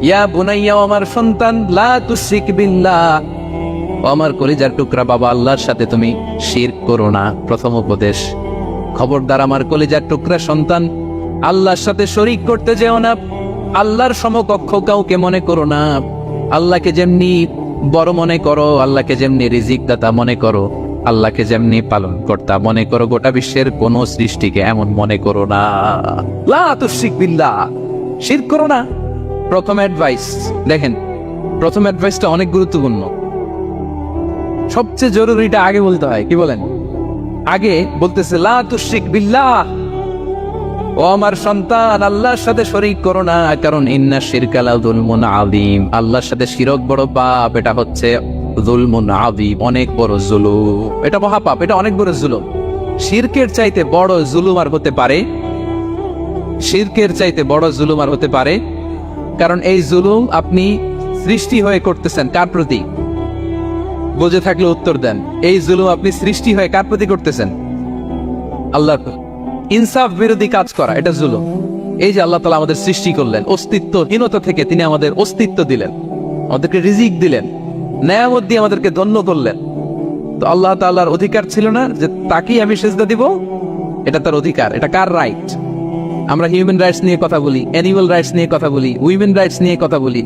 ইয়া বুনাইয়া, আমার সন্তান, লা তুশরিক বিল্লাহ, আমার কলিজার টুকরা বাবা, আল্লাহর সাথে তুমি শিরক করো না। প্রথম উপদেশ, খবরদার আমার কলিজার টুকরা সন্তান, আল্লাহর সাথে শরীক করতে যেও না, আল্লাহর সমকক্ষ কাউকে মনে করো না। আল্লাহকে যেমনি বড় মনে করো, আল্লাহকে যেমনি রিজিক দাতা মনে করো, আল্লাহকে যেমনি পালন কর্তা মনে করো, গোটা বিশ্বের কোন সৃষ্টিকে এমন মনে করো না। লা তুশরিক বিল্লাহ, শিরক করো না। প্রথম অ্যাডভাইস দেখেন, প্রথম অ্যাডভাইসটা অনেক গুরুত্বপূর্ণ। সবচেয়ে জরুরিটা আগে বলতে হয়। কি বলেন? আগে বলতেছে লা তুশরিক বিল্লাহ, ও আমার সন্তান, আল্লাহর সাথে শরীক করো না, কারণ ইন্না শিরকা লা যুলমুন আযীম, আল্লাহর সাথে শিরক বড় পাপ, এটা হচ্ছে যুলমুন আযীম, অনেক বড় জুলুম, এটা মহাপাপ, এটা অনেক বড় জুলুম। শিরকের চাইতে বড় জুলুম আর হতে পারে? শিরকের চাইতে বড় জুলুম আর হতে পারে? কারণ এই জুলুম আপনি সৃষ্টি হয়ে করতেছেন কার প্রতি? বুঝে থাকলে উত্তর দেন। এই জুলুম আপনি সৃষ্টি হয়ে কার প্রতি করতেছেন? আল্লাহর। ইনসাফ বিরোধী কাজ করা এটা জুলুম। এই যে আল্লাহ তাআলা আমাদের সৃষ্টি করলেন, অস্তিত্বহীনতা থেকে তিনি আমাদের অস্তিত্ব দিলেন, আমাদেরকে রিজিক দিলেন, নেয়ামত দিয়ে আমাদেরকে ধন্য করলেন। তো আল্লাহ তাআলার অধিকার ছিল না যে তাকেই আমি সিজদা দিব? এটা তার অধিকার। এটা কার রাইট? আমরা হিউম্যান রাইটস নিয়ে কথা বলি, অ্যানিমাল রাইটস নিয়ে কথা বলি, উইমেন রাইটস নিয়ে কথা বলি।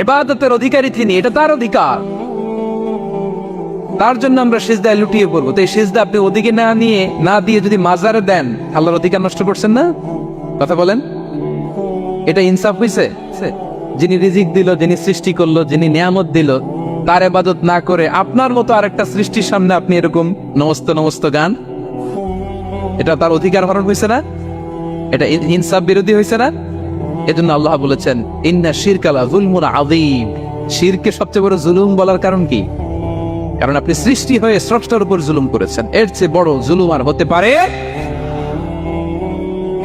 ইবাদতের অধিকারী তিনি, এটা তার অধিকার। তার জন্য আমরা সিজদায় লুটিয়ে পড়বো। তো এই সিজদা আপনি ওদিকে না দিয়ে যদি মাজারে দেন, আল্লাহর অধিকার নষ্ট করছেন না? কথা বলেন, এটা ইনসাফ হইছে? যিনি রিজিক দিল, যিনি সৃষ্টি করলো, যিনি নিয়ামত দিল, তার ইবাদত না করে আপনার মতো আরেকটা সৃষ্টির সামনে আপনি এরকম নমস্ত নমস্ত গান, এটা তার অধিকার হরণ হয়েছে না? এটা ইনসাফ বিরোধী হয়েছে না? এজন্য আল্লাহ বলেছেন, ইন্না শিরকা লা যুলমুন আযীম, শিরকে সবচেয়ে বড় জুলুম বলার কারণ কি? কারণ আপনি সৃষ্টি হয়ে স্রষ্টার উপর জুলুম করেছেন। এর চেয়ে বড় জুলুম আর হতে পারে?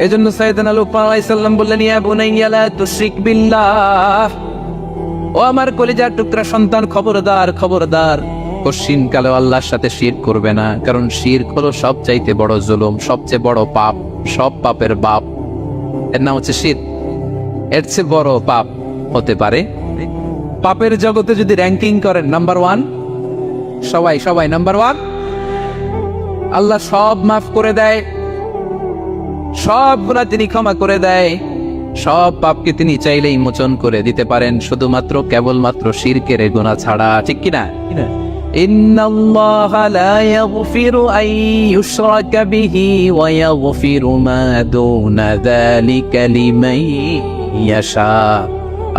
এজন্য সাইয়েদনা লুকমান আলাইহিস সালাম বললেন, ইয়া বুনাইয়া লা তুশরিক বিল্লাহ, ও আমার কলিজার টুকরা সন্তান, খবরদার খবরদার, কশিন কালে আল্লাহর সাথে শিরক করবে না। কারণ শিরক হলো সবচাইতে বড় জুলুম, সবচেয়ে বড় পাপ, সব পাপের বাপ, এর নাম হচ্ছে শিরক। এর চেয়ে বড় পাপ হতে পারে? পাপের জগতে যদি র্যাঙ্কিং করেন, নাম্বার 1 সবাই নাম্বার 1। আল্লাহ সব মাফ করে দেয়, সব গুনাহ তিনি ক্ষমা করে দেয়, সব পাপকে তিনি চাইলেই মোচন করে দিতে পারেন, শুধুমাত্র কেবলমাত্র শিরকের গুনাহ ছাড়া। ঠিক কিনা? ইন্নাল্লাহা লা ইয়াগফিরু আন ইউশরাকা বিহি ওয়া ইয়াগফিরু মা দুনা যালিকা লিমান ইয়াশা।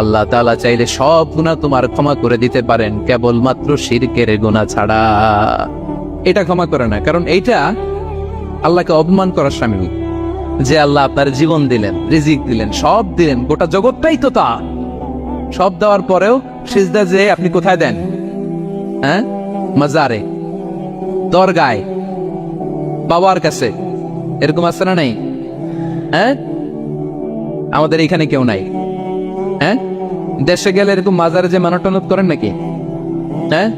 আল্লাহ তাআলা চাইলে সব গুনাহ তোমার ক্ষমা করে দিতে পারেন, কেবলমাত্র শিরকের গুনাহ ছাড়া। এটা ক্ষমা করে না, কারণ এইটা আল্লাহকে অপমান করার শামিল। যে আল্লাহ আপনার জীবন দিলেন, রিজিক দিলেন, সব দিলেন, গোটা জগৎটাই তো তা, সব দেওয়ার পরেও সিজদা যে আপনি কোথায় দেন? হ্যাঁ, মাজারে, দরগায়, বাবার কাছে। এরকম আছে না নেই? হ্যাঁ, আমাদের এখানে কেউ নাই। হ্যাঁ, দেশে গেলে এরকম মাজারে যে মানত টানত করেন নাকি? হ্যাঁ,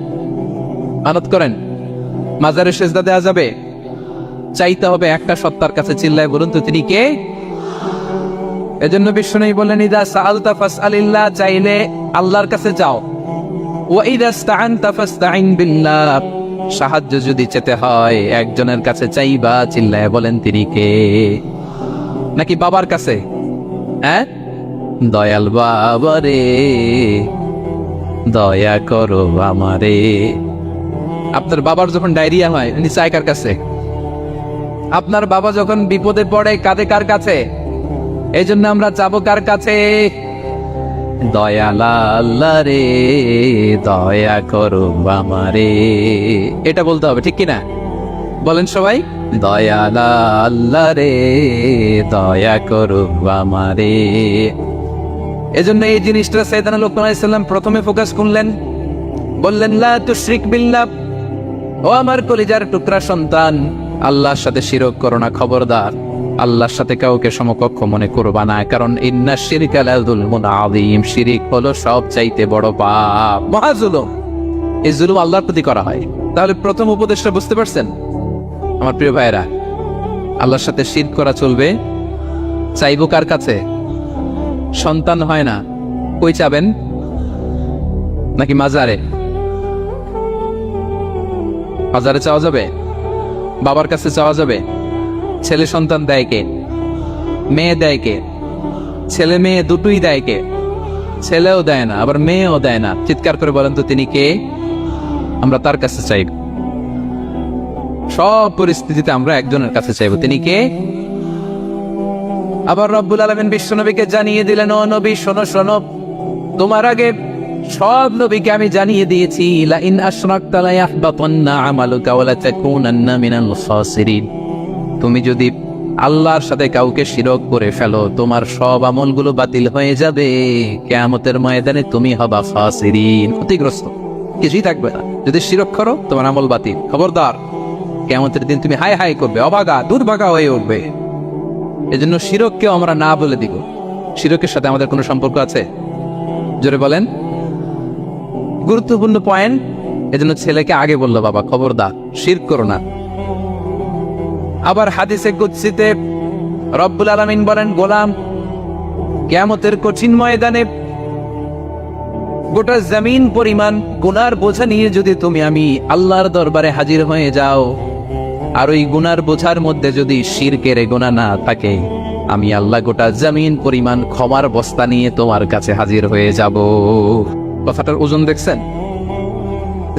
মানত করেন? মাজারে সিজদা দেওয়া যাবে? চাইতে হবে একটা সত্তার কাছে। চিল্লায় বলুন তো তিনি কে? এজন্য বিষ্ণু বলেন, ইদা সাআলতা ফাসআলিল্লাহ, চাইলে আল্লাহর কাছে যাও। ওয়া ইদা ইসতাআনতা ফাসতাইন বিল্লাহ, সাহায্য যদি চেতে হয় একজনের কাছে চাইবা। চিল্লায় বলেন তিনি কে? নাকি বাবার কাছে? হ্যাঁ, দয়াল বাবা রে দয়া করো আমারে। আপনার বাবার যখন ডায়রিয়া হয় উনি চায় কার কাছে? আপনার বাবা যখন বিপদে পড়ে কাঁদে কার কাছে? এই জন্য আমরা যাবো কার কাছে? দয়াল আল্লাহ রে দয়া করো আমারে। এটা বলতে হবে, ঠিক কিনা? বলেন সবাই, দয়াল আল্লাহ রে দয়া করো আমারে। এজন্য এই জিনিসটা সাইয়েদনা লুকমান আলাইহিস সালাম প্রথমে ফোকাস করলেন, বললেন লা তুশরিক বিল্লাহ, ও আমার কলিজার টুকরা সন্তান, আল্লাহর সাথে শিরক করো না, খবরদার। আল্লাহর সাথে কাউকে সমকক্ষ মনে করবা না, কারণ ইন্নাশ শিরকা লাযুলমুন আযীম, শিরক হলো সবচাইতে বড় পাপ, মহা জুলুম। এই জুলুম আল্লাহর প্রতি করা হয়। তাহলে প্রথম উপদেশটা বুঝতে পারছেন আমার প্রিয় ভাইরা? আল্লাহর সাথে শিরক করা চলবে। চাইবো কার কাছে? সন্তান হয় না, কই চাবেন? নাকি মাজারে? মাজারে চাওয়া যাবে? বাবার কাছে চাওয়া যাবে? ছেলে সন্তান দেয় কে? মেয়ে দেয় কে? ছেলে মেয়ে দুটোই দেয় কে? ছেলেও দেয় না, আবার মেয়েও দেয় না। চিৎকার করে বলেন তো তিনি কে? আমরা তার কাছে চাইব। সব পরিস্থিতিতে আমরা একজনের কাছে চাইব, তিনি কে? আবার রব্বুল আলামিন বিশ্বনবীকে জানিয়ে দিলেন, ও নবী শোনো শোনো, তোমার আগে সব নবীকে আমি জানিয়ে দিয়েছি, লা ইন আশরাকতা লা ইয়াহবাতান্না আমালুকা ওয়া লা তাকুনান্না মিনাল খাসিরিন। তুমি যদি আল্লাহর সাথে কাউকে শিরক করে ফেলো, তোমার সব আমলগুলো বাতিল হয়ে যাবে। কিয়ামতের ময়দানে তুমি হবা খাসিরিন, ক্ষতিগ্রস্ত, কিছুই থাকবে না। যদি শিরক করো তোমার আমল বাতিল, খবরদার। কিয়ামতের দিন তুমি হাই হাই করবে, অভাগা দুর্ভাগা হয়ে উঠবে। এজন্য শিরককেও আমরা না বলে দিব। শিরকের সাথে আমাদের কোনো সম্পর্ক আছে? জোরে বলেন। গুরুত্বপূর্ণ পয়েন্ট। এজন্য ছেলেকে আগে বললো, বাবা খবরদার শিরক করো না। আবার হাদিসে কুদসিতে রব্বুল আলামিন বলেন, গোলাম কিয়ামতের কঠিন ময়দানে গোটা জমিন পরিমাণ গুনার বোঝা নিয়ে যদি তুমি আমি আল্লাহর দরবারে হাজির হয়ে যাও, আর ওই গুনার বোঝার মধ্যে যদি শিরকের গুনাহ না থাকে, আমি আল্লাহ গোটা জমিন পরিমাণ ক্ষমার বস্তা নিয়ে তোমার কাছে হাজির হয়ে যাব। কথাটার ওজন দেখছেন?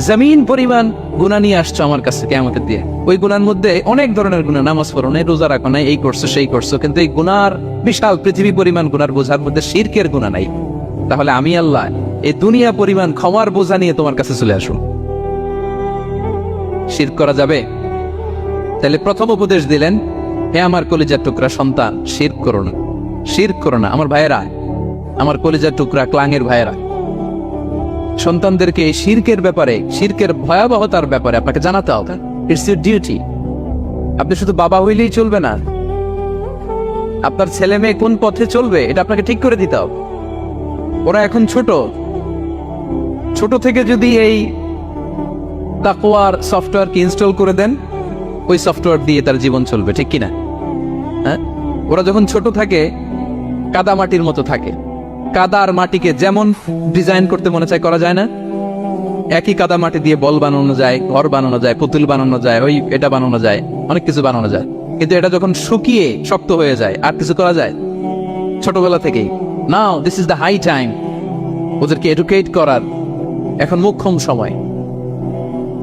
জমিন পরিমাণ গুনাহ নিয়ে আসছো আমার কাছে কিয়ামতের দিয়ে। ওই গুনার মধ্যে অনেক ধরনের গুনাহ, নামাজ পড়ো নাই, রোজা রাখো নাই, এই করছো সেই করছো, কিন্তু এই গুনার বিশাল পৃথিবী পরিমাণ গুনার বোঝার মধ্যে শিরকের গুনাহ নাই। তাহলে আমি আল্লাহ এই দুনিয়া পরিমাণ ক্ষমার বোঝা নিয়ে তোমার কাছে চলে আসো। শিরক করা যাবে? তাহলে প্রথম উপদেশ দিলেন, হে আমার কলিজার টুকরা সন্তান, শিরক করো না, শিরক করো না। আমার ভাইয়েরা, আমার কলিজার টুকরা ক্লাঙের ভাইয়েরা, সন্তানদেরকে এই শিরকের ব্যাপারে, শিরকের ভয়াবহতার ব্যাপারে আপনাকে জানাতে হবে। It's your duty. আপনি শুধু বাবা হইলেই চলবে না, আপনার ছেলে মেয়ে কোন পথে চলবে এটা আপনাকে ঠিক করে দিতে হবে। ওরা এখন ছোট, ছোট থেকে যদি এই তাকওয়ার সফটওয়্যারকে ইনস্টল করে দেন, ওই সফটওয়্যার দিয়ে তার জীবন চলবে, ঠিক কিনা? হ্যাঁ, ওরা যখন ছোট থাকে কাদা মাটির মতো থাকে। কাদা আর মাটিকে যেমন ডিজাইন করতে মনে চায় করা যায় না? একই কাদা মাটি দিয়ে বল বানানো যায়, ঘর বানানো যায়, পুতুল বানানো যায়, ওই এটা বানানো যায়, অনেক কিছু বানানো যায়। কিন্তু এটা যখন শুকিয়ে শক্ত হয়ে যায় আর কিছু করা যায়? ছোটবেলা থেকেই now this is the high time, ওদেরকে এডুকেট করার এখন মোক্ষম সময়।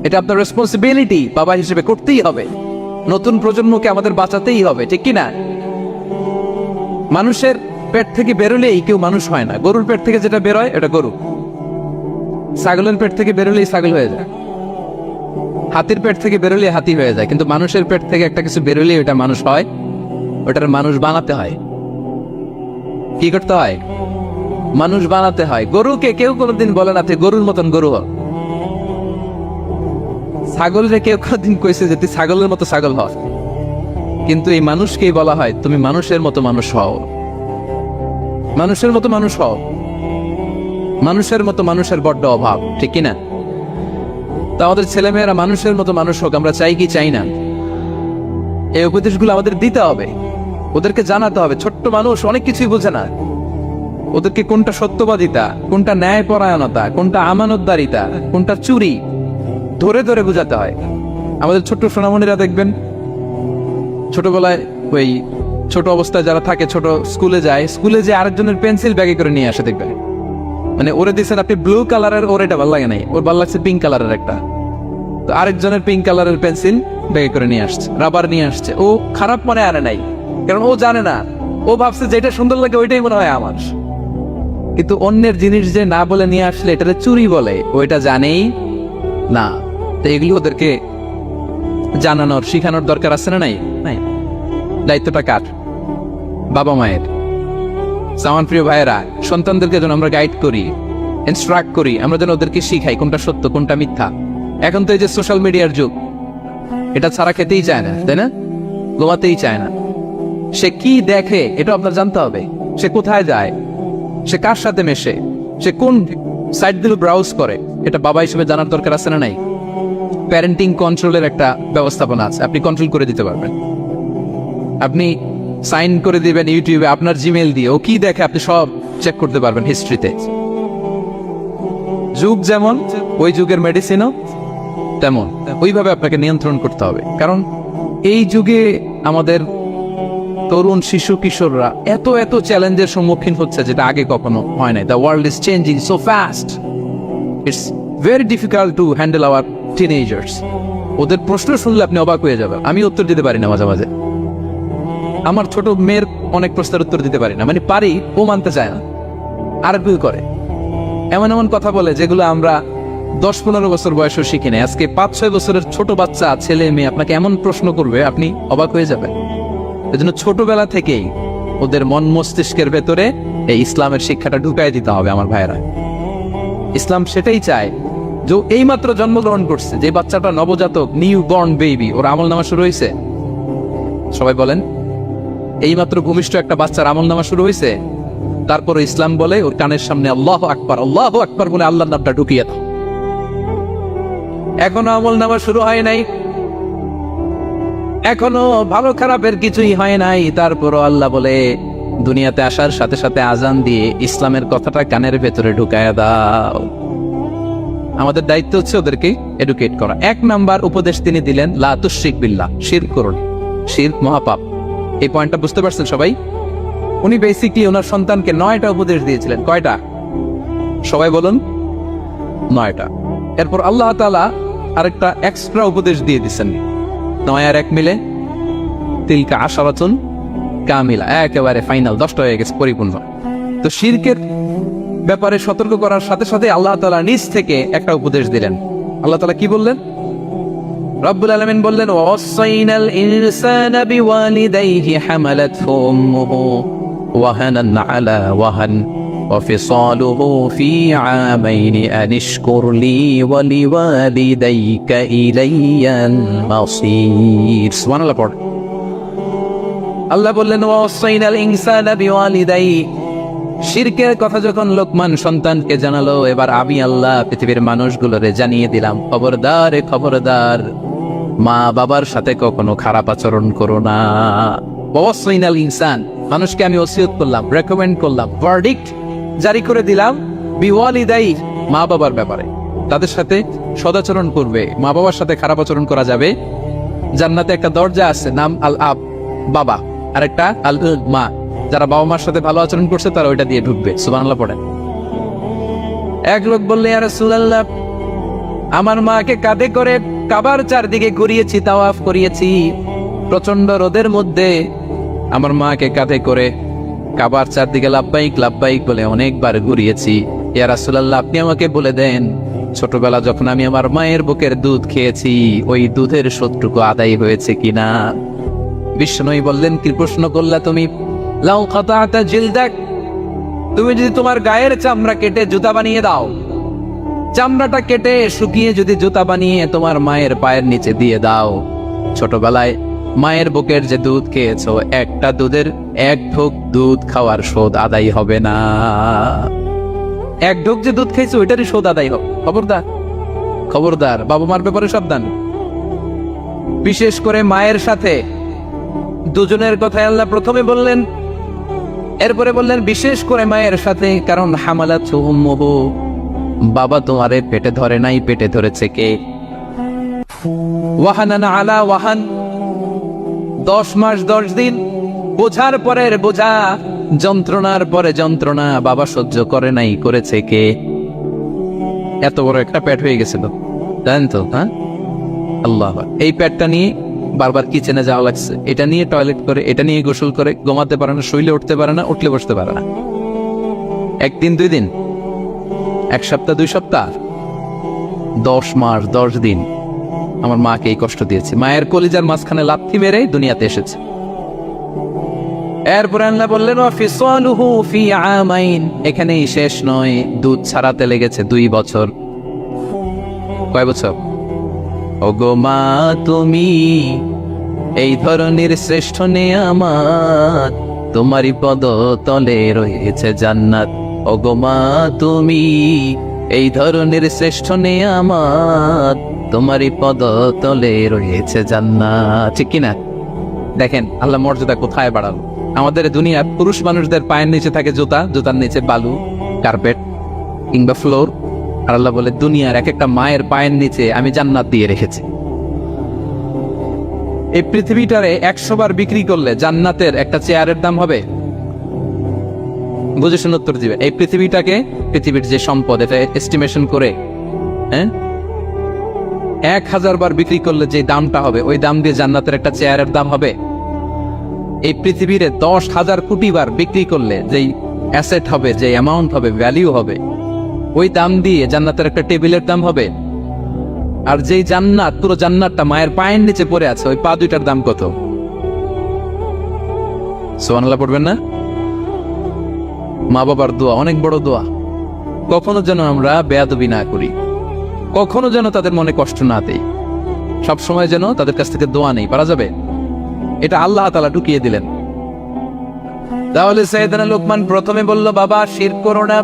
এটা আপনার রেসপন্সিবিলিটি বাবা হিসেবে করতেই হবে। নতুন প্রজন্মকে আমাদের বাঁচাতেই হবে, ঠিক কিনা? মানুষের পেট থেকে বেরোলেই কেউ মানুষ হয় না। গরুর পেট থেকে যেটা বেরোয় এটা গরু, ছাগলের পেট থেকে বেরোলেই ছাগল হয়ে যায়, হাতির পেট থেকে বেরোলে হাতি হয়ে যায়। কিন্তু মানুষের পেট থেকে একটা কিছু বেরোলে ওটা মানুষ হয়, ওটার মানুষ বানাতে হয়। কি করতে হয়? মানুষ বানাতে হয়। গরুকে কেউ কোনোদিন বলে না তুই গরুর মতন গরু হ। ছাগলরে কেউ কোনোদিন কইছে যে তুই ছাগলের মতো ছাগল হ, কিন্তু এই মানুষকেই বলা হয় তুমি মানুষের মতো মানুষ হও, মানুষের মতো মানুষ হও। মানুষের মতো মানুষের বড্ড অভাব, ঠিক কিনা? তা আমাদের ছেলেমেয়েরা মানুষের মতো মানুষ হোক, আমরা চাই কি চাই না? এই উপদেশগুলো আমাদের দিতে হবে, ওদেরকে জানাতে হবে। ছোট্ট মানুষ অনেক কিছুই বোঝে না, ওদেরকে কোনটা সত্যবাদিতা, কোনটা ন্যায়পরায়ণতা, কোনটা আমানতদারিতা, কোনটা চুরি ধরে ধরে বোঝাতে হয়। আমাদের ছোট্ট সোনামণিরা দেখবেন ছোটবেলায় ওই ছোট অবস্থায় যারা থাকে, ছোট স্কুলে যায়, স্কুলে যে আরেকজনের পেন্সিল ব্যাগে করে নিয়ে আসে দেখবেন। মানে ওরে দিচ্ছেন আপনি ব্লু কালারের, ওর এটা ভালো লাগে নাই, ওর ভালো লাগছে পিঙ্ক কালারের একটা, তো আরেকজনের পিঙ্ক কালারের পেন্সিল ব্যাগে করে নিয়ে আসছে, রাবার নিয়ে আসছে। ও খারাপ মনে আনে নাই, কারণ ও জানে না, ও ভাবছে যেটা সুন্দর লাগে ওইটাই মনে হয় আমার। কিন্তু অন্যের জিনিস যে না বলে নিয়ে আসলে এটাতে চুরি বলে, ওইটা জানেই না। তো এগুলি ওদেরকে জানানোর শিখানোর দরকার আছে না নাই? নাই। দায়িত্বটা কার? বাবা মায়ের। আমার প্রিয় ভাইয়েরা, সন্তানদেরকে যেন আমরা গাইড করি, ইনস্ট্রাক্ট করি, আমরা যেন ওদেরকে শিখাই কোনটা সত্য কোনটা মিথ্যা। এখন তো এই যে সোশ্যাল মিডিয়ার যুগ, এটা ছাড়া খেতেই চায় না, তাই না? ঘুমাতেই চায় না। সে কি দেখে এটা আপনার জানতে হবে। সে কোথায় যায়, সে কার সাথে মেশে, সে কোন সাইটগুলো ব্রাউজ করে, এটা বাবা হিসেবে জানার দরকার আছে না নাই? প্যারেন্টিং কন্ট্রোলের একটা ব্যবস্থাপনা আছে, আপনি কন্ট্রোল করে দিতে পারবেন। আপনি সাইন করে দিবেন ইউটিউবে আপনার জিমেল দিয়ে, ও কি দেখে আপনি সব চেক করতে পারবেন হিস্ট্রিতে। যুগ যেমন, ওই যুগের মেডিসিনও তেমন, ওইভাবে আপনাকে নিয়ন্ত্রণ করতে হবে। কারণ এই যুগে আমাদের তরুণ শিশু কিশোররা এত এত চ্যালেঞ্জের সম্মুখীন হচ্ছে যেটা আগে কখনো হয় নাই। The world is changing so fast, it's very difficult to handle our teenagers. ওদের প্রশ্ন শুনলে আপনি অবাক হয়ে যাবেন। আমি উত্তর দিতে পারি না মাঝে মাঝে, আমার ছোট মেয়ের অনেক প্রশ্নের উত্তর দিতে পারি না, মানে পারি, ও মানতে চায় না, আরবিও করে, এমন এমন কথা বলে যেগুলো আমরা 10-15 বছর বয়সও শিখি না। আজকে 5-6 বছরের ছোট বাচ্চা ছেলে মেয়ে আপনাকে এমন প্রশ্ন করবে আপনি অবাক হয়ে যাবেন। এজন্য ছোটবেলা থেকেই ওদের মন মস্তিষ্কের ভেতরে এই ইসলামের শিক্ষাটা ঢুকাই দিতে হবে। আমার ভাইয়েরা, ইসলাম সেটাই চায় যে এইমাত্র জন্মগ্রহণ করছে যে বাচ্চাটা, নবজাতক, নিউ বর্ন বেবি, ওর আমল নামা শুরু হয়েছে। সবাই বলেন, এইমাত্র ভূমিষ্ঠ একটা বাচ্চার আমল নামা শুরু হয়েছে। তারপরে ইসলাম বলে ওর কানের সামনে আল্লাহু আকবার, আল্লাহু আকবার বলে আল্লাহর নামটা ঢুকিয়ে দাও। এখনো আমল নামা শুরু হয় নাই, এখনো ভালো খারাপের কিছুই হয় নাই, তারপরও আল্লাহ বলে দুনিয়াতে আসার সাথে সাথে আজান দিয়ে ইসলামের কথাটা কানের ভেতরে ঢুকায়া দাও। আমাদের দায়িত্ব হচ্ছে ওদেরকে এডুকেট করা। 1 নাম্বার উপদেশ তিনি দিলেন, লা তুশরিক বিল্লাহ, শিরক করুন, শিরক মহাপাপ। এই পয়েন্টটা বুঝতে পারছেন সবাই? উনি বেসিকলি ওনার সন্তানকে 9টা উপদেশ দিয়েছিলেন। কয়টা? সবাই বলুন, 9টা। এরপর আল্লাহ তাআলা আরেকটা এক্সট্রা উপদেশ দিয়ে দিচ্ছেন, 9 আর 1 মিলে তিলকা আশারাতুন কামিলা, একেবারে ফাইনাল, 10টা হয়ে গেছে, পরিপূর্ণ। তো শিরকের ব্যাপারে সতর্ক করার সাথে সাথে আল্লাহ তাআলা নিজ থেকে একটা উপদেশ দিলেন। আল্লাহ তাআলা কি বললেন? রব্বুল আলামিন বললেন, ওয়াসাইনাল ইনসানা বিওয়ালিদাইহি হামালাতহু উম্মুহু ওয়াহানান আলা ওয়াহান ওয়াফিসালুহু ফি আমাইনি আনিশকুর লি ওয়া লিওয়ালিদাইকা ইলাইয়াল মাসির। সুবহানাল্লাহ পড়। আল্লাহ বললেন, ওয়াসাইনাল ইনসানা বিওয়ালিদাইহি, শিরকের কথা যখন লোকমান সন্তানকে জানালো, এবার আমি আল্লাহ পৃথিবীর মানুষগুলোরে জানিয়ে দিলাম, খবরদার, খবরদার, মা বাবার সাথে কখনো খারাপ আচরণ করো না। ওয়াসাইনাল ইনসান, মানুষকে আমি ওসিয়ত করলাম, রেকমেন্ড করলাম, ভার্ডিক্ট জারি করে দিলাম, বিওয়ালিদাই, মা বাবার ব্যাপারে তাদের সাথে সদাচরণ করবে, মা বাবার সাথে খারাপ আচরণ করা যাবে জান্নাতে একটা দরজা আছে, নাম আল আব, বাবা, আর একটা আল মা। যারা বাবা মার সাথে ভালো আচরণ করছে তারা ওইটা দিয়ে ঢুকবে। সুবহানাল্লাহ পড়েন। এক লোক বললে, ইয়া রাসূলুল্লাহ, আমার মাকে কাঁধে করে কাবার চারদিকে ঘুরিয়েছি, তাওয়াফ করিয়েছি, প্রচন্ড রোদের মধ্যে আমার মাকে কাঁধে করে কাবার চারদিকে লাব্বাইক লাব্বাইক বলে অনেকবার ঘুরিয়েছি। ইয়া রাসূলুল্লাহ, আপনি আমাকে বলে দেন, ছোটবেলা যখন আমি আমার মায়ের বুকের দুধ খেয়েছি ওই দুধের শোধটুকু আদায় হয়েছে কিনা? বিষ্ণুই বললেন, কি প্রশ্ন করলা তুমি? লাউ কাতাতা জিলদাক, তুমি যদি তোমার গায়ের চামড়া কেটে জুতা বানিয়ে দাও, চামড়াটা কেটে শুকিয়ে যদি জুতা বানিয়ে তোমার মায়ের পায়ের নিচে দিয়ে দাও, ছোটবেলায় মায়ের বুকের যে দুধ খেয়েছো, একটা দুধের এক ঢোক দুধ খাওয়ার শোধ আদায় হবে না। এক ঢোক যে দুধ খাইছো ওইটারই শোধ আদায় হবে। খবরদার, খবরদার, বাবা মার ব্যাপারে সাবধান। বিশেষ করে মায়ের সাথে দুজনের কথাই আল্লাহ প্রথমে বললেন, এরপরে বললেন বিশেষ করে মায়ের সাথে, কারণ হামালাতহু উম্মুহু, বাবা তোমারে পেটে ধরে নাই, পেটে ধরেছে কে? ওয়াহানান আলা ওয়াহান, 10 মাস 10 দিন বোঝার পরের বোঝা, যন্ত্রণার পরে যন্ত্রণা বাবা সহ্য করে নাই, করেছে কে? এত বড় একটা পেট হয়ে গেছিল, জানেন তো? হ্যাঁ, আল্লাহ। এই পেটটা নিয়ে বারবার কিচেনে যাওয়া লাগছে, এটা নিয়ে টয়লেট করে, এটা নিয়ে গোসল করে, ঘুমাতে পারে না, শুইলে উঠতে পারে না, উঠলে বসতে পারে না। একদিন 2 দিন, 1 সপ্তাহ 2 সপ্তাহ, 10 মাস 10 দিন আমার মাকে এই কষ্ট দিয়েছে। মায়ের কলিজার মাঝখানে লাথি মেরে দুনিয়াতে এসেছে। এরপরে আল্লাহ বললেন, ওয়া ফিসালুহু ফি আমাইন, এখানেই শেষ নয়, দুধ ছাড়াতে লেগেছে 2 বছর। কয় বছর? ওগো মা, তুমি এই ধরনের শ্রেষ্ঠ নেয়ামত, তোমারই পদ তলে রয়েছে জান্নাত। ওগো মা, তুমি এই ধরনের শ্রেষ্ঠ নেয়ামত, তোমারই পদ তলে রয়েছে জান্নাত। ঠিক কিনা? দেখেন আল্লাহ মর্যাদা কোথায় বাড়ালো। আমাদের দুনিয়ার পুরুষ মানুষদের পায়ের নিচে থাকে জুতা, জুতার নিচে বালু, কার্পেট কিংবা ফ্লোর। আর আল্লাহ বলে, দুনিয়ার এক একটা মায়ের পায়ের নিচে আমি জান্নাত দিয়ে রেখেছি। এই পৃথিবীটারে 100 বার বিক্রি করলে জান্নাতের একটা চেয়ারের দাম হবে? বুঝে শুনে উত্তর দিবে। এই পৃথিবীটাকে, পৃথিবীর যে সম্পদ, এটা এস্টিমেশন করে 1000 বার বিক্রি করলে যে দামটা হবে, ওই দাম দিয়ে জান্নাতের একটা চেয়ারের দাম হবে? এই পৃথিবীরে 10,000 কোটি বার বিক্রি করলে যেই অ্যাসেট হবে, যে অ্যামাউন্ট হবে, ভ্যালিউ হবে, ওই দাম দিয়ে জান্নাতের একটা টেবিলের দাম হবে? আর যেই জান্নাত, পুরো জান্নাতটা মায়ের পায়ের নিচে পড়ে আছে, ওই পা দুইটার দাম কত? সুবহানাল্লাহ পড়বেন না? মা বাবার দোয়া অনেক বড় দোয়া। কখনো যেন আমরা বেয়াদবি না করি, কখনো যেন তাদের মনে কষ্ট না দেই, সবসময় যেন তাদের কাছ থেকে দোয়া নেই। পারা যাবে? এটা আল্লাহ তাআলা ঢুকিয়ে দিলেন। তাহলে সাইয়েদনা লোকমান প্রথমে বলল, বাবা শিরক করো না।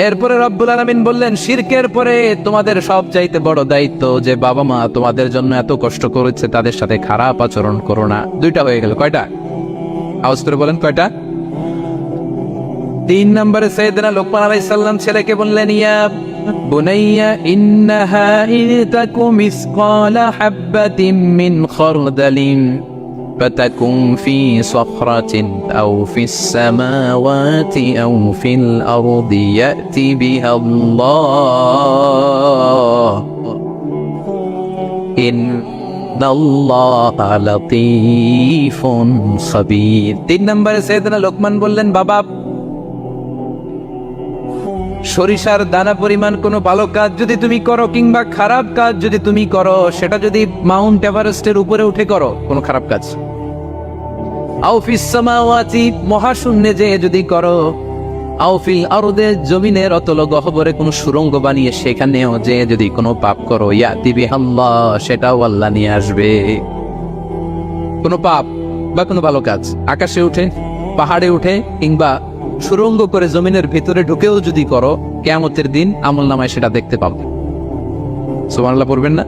এরপরে রব্বুল আলামিন বললেন, শিরকের পরে তোমাদের সবচাইতে বড় দায়িত্ব, যে বাবা মা তোমাদের জন্য এত কষ্ট করেছে, তাদের সাথে খারাপ আচরণ করো না। 2টা হয়ে গেল। কয়টা? আওয়াজ করে বলেন, কয়টা? 3 নম্বরে সাইয়েদনা লোকমান আলাইহিস সালাম ছেলেকে বললেন, ইয়া বুনাইয়া ইন্নাহা ইন তাকু মিসকালা হাববাতিন মিন খারদালিন ফাতাকুন ফি সাখরাতিন আও ফিস সামাওয়াতি আও ফিল আরদি ইয়াতি বিহাল্লাহ ইন্নাল্লাহা লাতীফুন খাবীর। 3 নম্বরে সাইয়েদনা লোকমান বললেন, বাবা সরিষার দানা পরিমাণ কোনো ভালো কাজ যদি তুমি করো, কিংবা খারাপ কাজ যদি তুমি করো, সেটা যদি মাউন্ট এভারেস্টের উপরে উঠে করো, কোনো খারাপ কাজ, আও ফিস সামাওয়াতি মহাশূন্যে যে যদি করো, আও ফিল আরদে জমিনের অতল গহ্বরে কোনো সুড়ঙ্গ বানিয়ে সেখানেও যে যদি কোনো পাপ করো, ইয়াতি বিহাল্লাহ, সেটাও আল্লাহ নিয়ে আসবে। কোনো পাপ বা কোনো ভালো কাজ আকাশে উঠে, পাহাড়ে উঠে, কিংবা সুরঙ্গ করে জমিনের ভিতরে ঢুকেও যদি করো, কিয়ামতের দিন আমলনামায় সেটা দেখতে পাবে। সুবহানাল্লাহ পড়বেন না?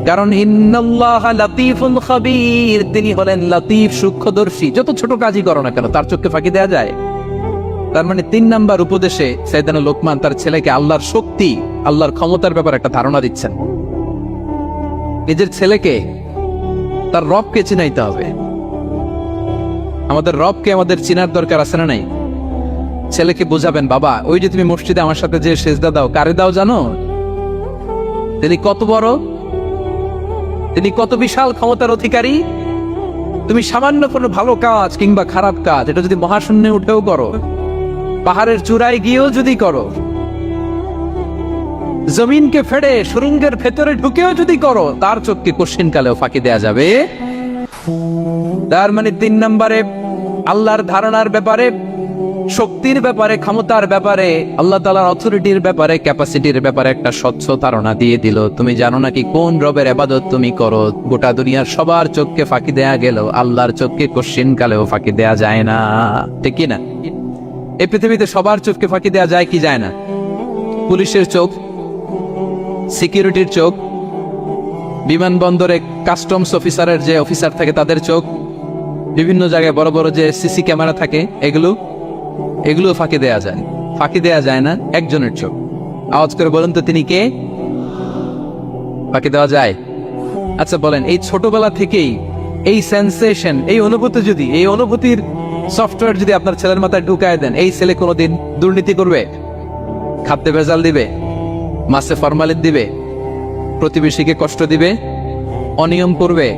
কারণ ইন্নাল্লাহা লাতীফুন খাবীর, তিনি হলেন লতিফ, সূক্ষ্মদর্শী। যত ছোট কাজই করো না কেন তার চোখে ফাঁকি দেয়া যায়। তার মানে 3 নাম্বার উপদেশে সাইয়েদনা লোকমান তার ছেলেকে আল্লাহর শক্তি, আল্লাহর ক্ষমতার ব্যাপারে একটা ধারণা দিচ্ছেন। নিজের ছেলেকে তার রবকে চিনাইতে হবে। আমাদের রবকে আমাদের চিনার দরকার আছে না নাই? ছেলেকে বোঝাবেন, বাবা ওই যে তুমি মসজিদে আমার সাথে যে সেজদা দাও, কারে দাও জানো? তিনি কত বড়, তিনি কত বিশাল ক্ষমতার অধিকারী। তুমি সামান্য কোনো ভালো কাজ কিংবা খারাপ কাজ এটা যদি মহাশূন্যে উঠেও করো, পাহাড়ের চূড়ায় গিয়েও যদি করো, জমিনকে ফেড়ে সুরঙ্গের ভেতরে ঢুকেও যদি করো, তার চোখকে কোশ্চিন কালেও ফাঁকি দেয়া যাবে। তার মানে 3 নম্বরে আল্লাহর ধারণার ব্যাপারে, শক্তির ব্যাপারে, ক্ষমতার ব্যাপারে, আল্লাহ তাআলার অথরিটির ব্যাপারে, ক্যাপাসিটির ব্যাপারে একটা স্বচ্ছ ধারণা দিয়ে দিল। তুমি জানো নাকি কোন রবের ইবাদত তুমি করো? গোটা দুনিয়ার সবার চোখকে ফাঁকি দেয়া গেল, আল্লাহর চোখকে কোশ্চিন কালেও ফাঁকি দেয়া যায় না, ঠিক কি না? এই পৃথিবীতে সবার চোখকে ফাঁকি দেয়া যায় কি যায় না? পুলিশের চোখ, সিকিউরিটির চোখ, বিমানবন্দরে কাস্টমস অফিসারের যে অফিসার থাকে তাদের চোখ, বিভিন্ন জায়গায় বড় বড় যে সিসি ক্যামেরা থাকে, এগুলো ফাঁকি দেয়া যায়। ফাঁকি দেয়া যায় না একজনের চোখ। আওয়াজ করে বলুন তো তিনি কে? ফাঁকি দেওয়া যায়? আচ্ছা বলেন, এই ছোটবেলা থেকেই এই সেন্সেশন, এই অনুভূতি যদি, এই অনুভূতির সফটওয়্যার যদি আপনার ছেলের মাথায় ঢুকায় দেন, এই ছেলে কোনোদিন দুর্নীতি করবে? খাদ্যে ভেজাল দিবে? মাছে ফরমালিন দিবে? প্রতিবেশীকে কষ্ট দিবে? অনিয়ম করবে?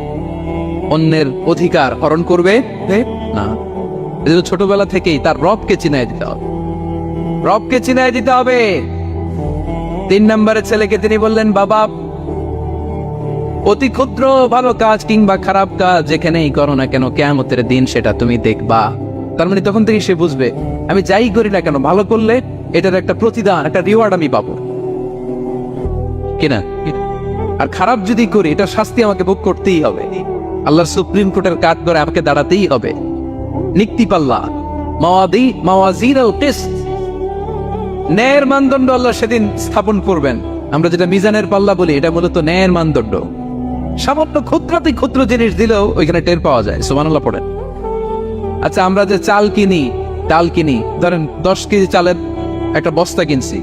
অন্যের অধিকার হরণ করবে না। ছোটবেলা থেকেই তার রবকে চিনাই দিতে হবে, রবকে চিনাই দিতে হবে। 3 নম্বরে ছেলেকে তিনি বললেন, বাবা অতি ক্ষুদ্র ভালো কাজ কিংবা খারাপ কাজ যেখানেই করো না কেন, কিয়ামতের দিন সেটা তুমি দেখবা। তার মানে তখন থেকে সে বুঝবে, আমি যাই করি না কেন, ভালো করলে এটার একটা প্রতিদান, একটা রিওয়ার্ড আমি পাবো কিনা। আর খারাপ যদি করি, এটা শাস্তি আমাকে ভোগ করতেই হবে। আল্লাহর সুপ্রিম কোর্টের কাজ করে আমাকে দাঁড়াতেই হবে। নিক্তিপাল্লা, মাওয়াজিনুল কিসত, ন্যায়ের মানদণ্ড আল্লাহ সেদিন স্থাপন করবেন। আমরা যেটা মিজানের পাল্লা বলি, এটা মূলত ন্যায়ের মানদণ্ড। সামান্য ক্ষুদ্রাতি ক্ষুদ্র জিনিস দিলেও ওইখানে টের পাওয়া যায়। সুবহানাল্লাহ পড়েন। আচ্ছা, আমরা যে চাল কিনি, ডাল কিনি, ধরেন 10 কেজি চালের একটা বস্তা কিনছি,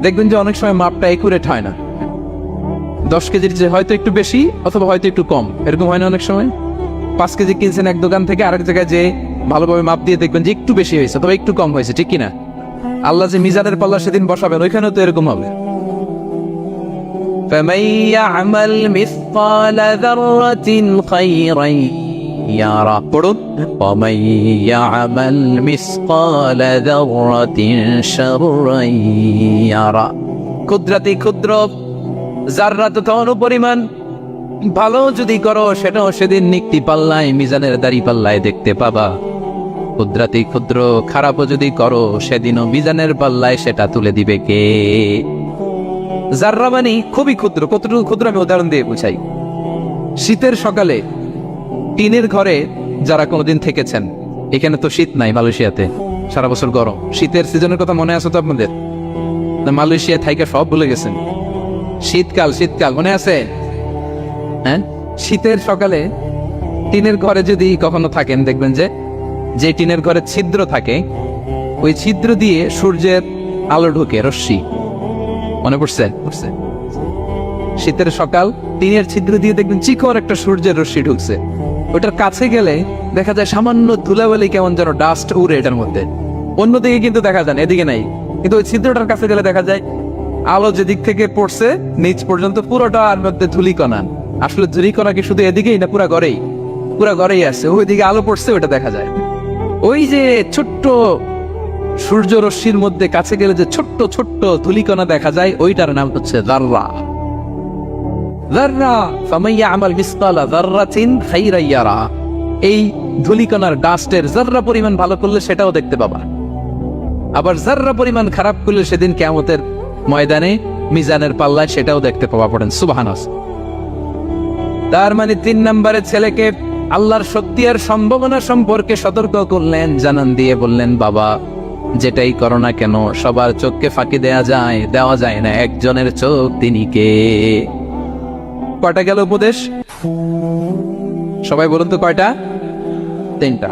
দেখবেন যে অনেক সময় মাপটা একুরেট হয় না। 10 কেজির যে হয়তো একটু বেশি অথবা হয়তো একটু কম, এরকম হয় না অনেক সময়? 5 কেজি কিনছেন এক দোকান থেকে, আরেক জায়গায় যে ভালোভাবে মাপ দিয়ে দেখবেন যে একটু বেশি হয়েছে অথবা একটু কম হয়েছে, ঠিক কিনা? আল্লাহ যে মিজানের পাল্লা সেদিন বসাবেন, ওইখানেও তো এরকম হবে। فَمَن يَعْمَلْ مِثْقَالَ ذَرَّةٍ خَيْرًا يَرَهُ وَمَن يَعْمَلْ مِثْقَالَ ذَرَّةٍ شَرًّا يَرَهُ। ক্ষুদ্রাতি ক্ষুদ্র যাররা তথা অনুপরিমাণ ভালো যদি করো, সেটাও সেদিন নিক্তি পাল্লায়, মিজানের দাড়ি পাল্লায় দেখতে পাবা। ক্ষুদ্রাতি ক্ষুদ্র খারাপও যদি করো, সেদিনও মিজানের পাল্লায় সেটা তুলে দিবে কে? যাররা মানে খুবই ক্ষুদ্র। কতটুকু ক্ষুদ্র আমি উদাহরণ দিয়ে বুঝাই। শীতের সকালে টিনের ঘরে যারা কোনোদিন থেকেছেন, এখানে তো শীত নাই, মালয়েশিয়াতে সারা বছর গরম। শীতের সিজনের কথা মনে আছে তো আপনাদের? না মালয়েশিয়ায় থাইকা সব ভুলে গেছেন? শীতকাল মনে আছে? হ্যাঁ, শীতের সকালে টিনের ঘরে যদি কখনো থাকেন, দেখবেন যে টিনের ঘরে ছিদ্র থাকে, ওই ছিদ্র দিয়ে সূর্যের আলো ঢুকে, রশ্মি। মনে পড়ছে? শীতের সকাল, টিনের ছিদ্র দিয়ে দেখবেন চিকন একটা সূর্যের রশ্মি ঢুকছে। ওটার কাছে গেলে দেখা যায় সামান্য ধুলাবালি, কেমন যেন ডাস্ট উড়ে এটার মধ্যে। অন্যদিকে কিন্তু দেখা যায় না, এদিকে নাই, কিন্তু ওই ছিদ্রটার কাছে গেলে দেখা যায় আলো যেদিক থেকে পড়ছে নিচ পর্যন্ত পুরোটার মধ্যে ধুলিকণা। আসলে ধুলিকণা কি শুধু এদিকেই না, পুরা ঘরেই আছে। ওইদিকে আলো পড়ছে, ওইটা দেখা যায়। ওই যে ছোট্ট সূর্য রশ্মির মধ্যে কাছে গেলে যে ছোট্ট ছোট্ট ধুলিকণা দেখা যায়, ওইটার নাম হচ্ছে যাররা। ফামান ইয়ামাল মিসকালা যাররাতিন খাইরান ইয়ারা। এই ধুলিকণার ডাস্টের যাররা পরিমাণ ভালো করলে সেটাও দেখতে পাবা, আবার যাররা পরিমাণ খারাপ করলে সেদিন কিয়ামতের ময়দানে মিজানের পাল্লায় সেটাও দেখতে পাওয়া। পড়েন সুবহানাল্লাহ। তার মানে 3 নম্বরে ছেলেকে আল্লাহর শক্তি আর সম্ভাবনা সম্পর্কে সতর্ক করলেন, জানান দিয়ে বললেন, বাবা যেটাই করো না কেন, সবার চোখকে ফাঁকি দেওয়া যায় না, একজনের চোখ, তিনি কে? কয়টা গেল উপদেশ? সবাই বলুন তো কয়টা? 3টা।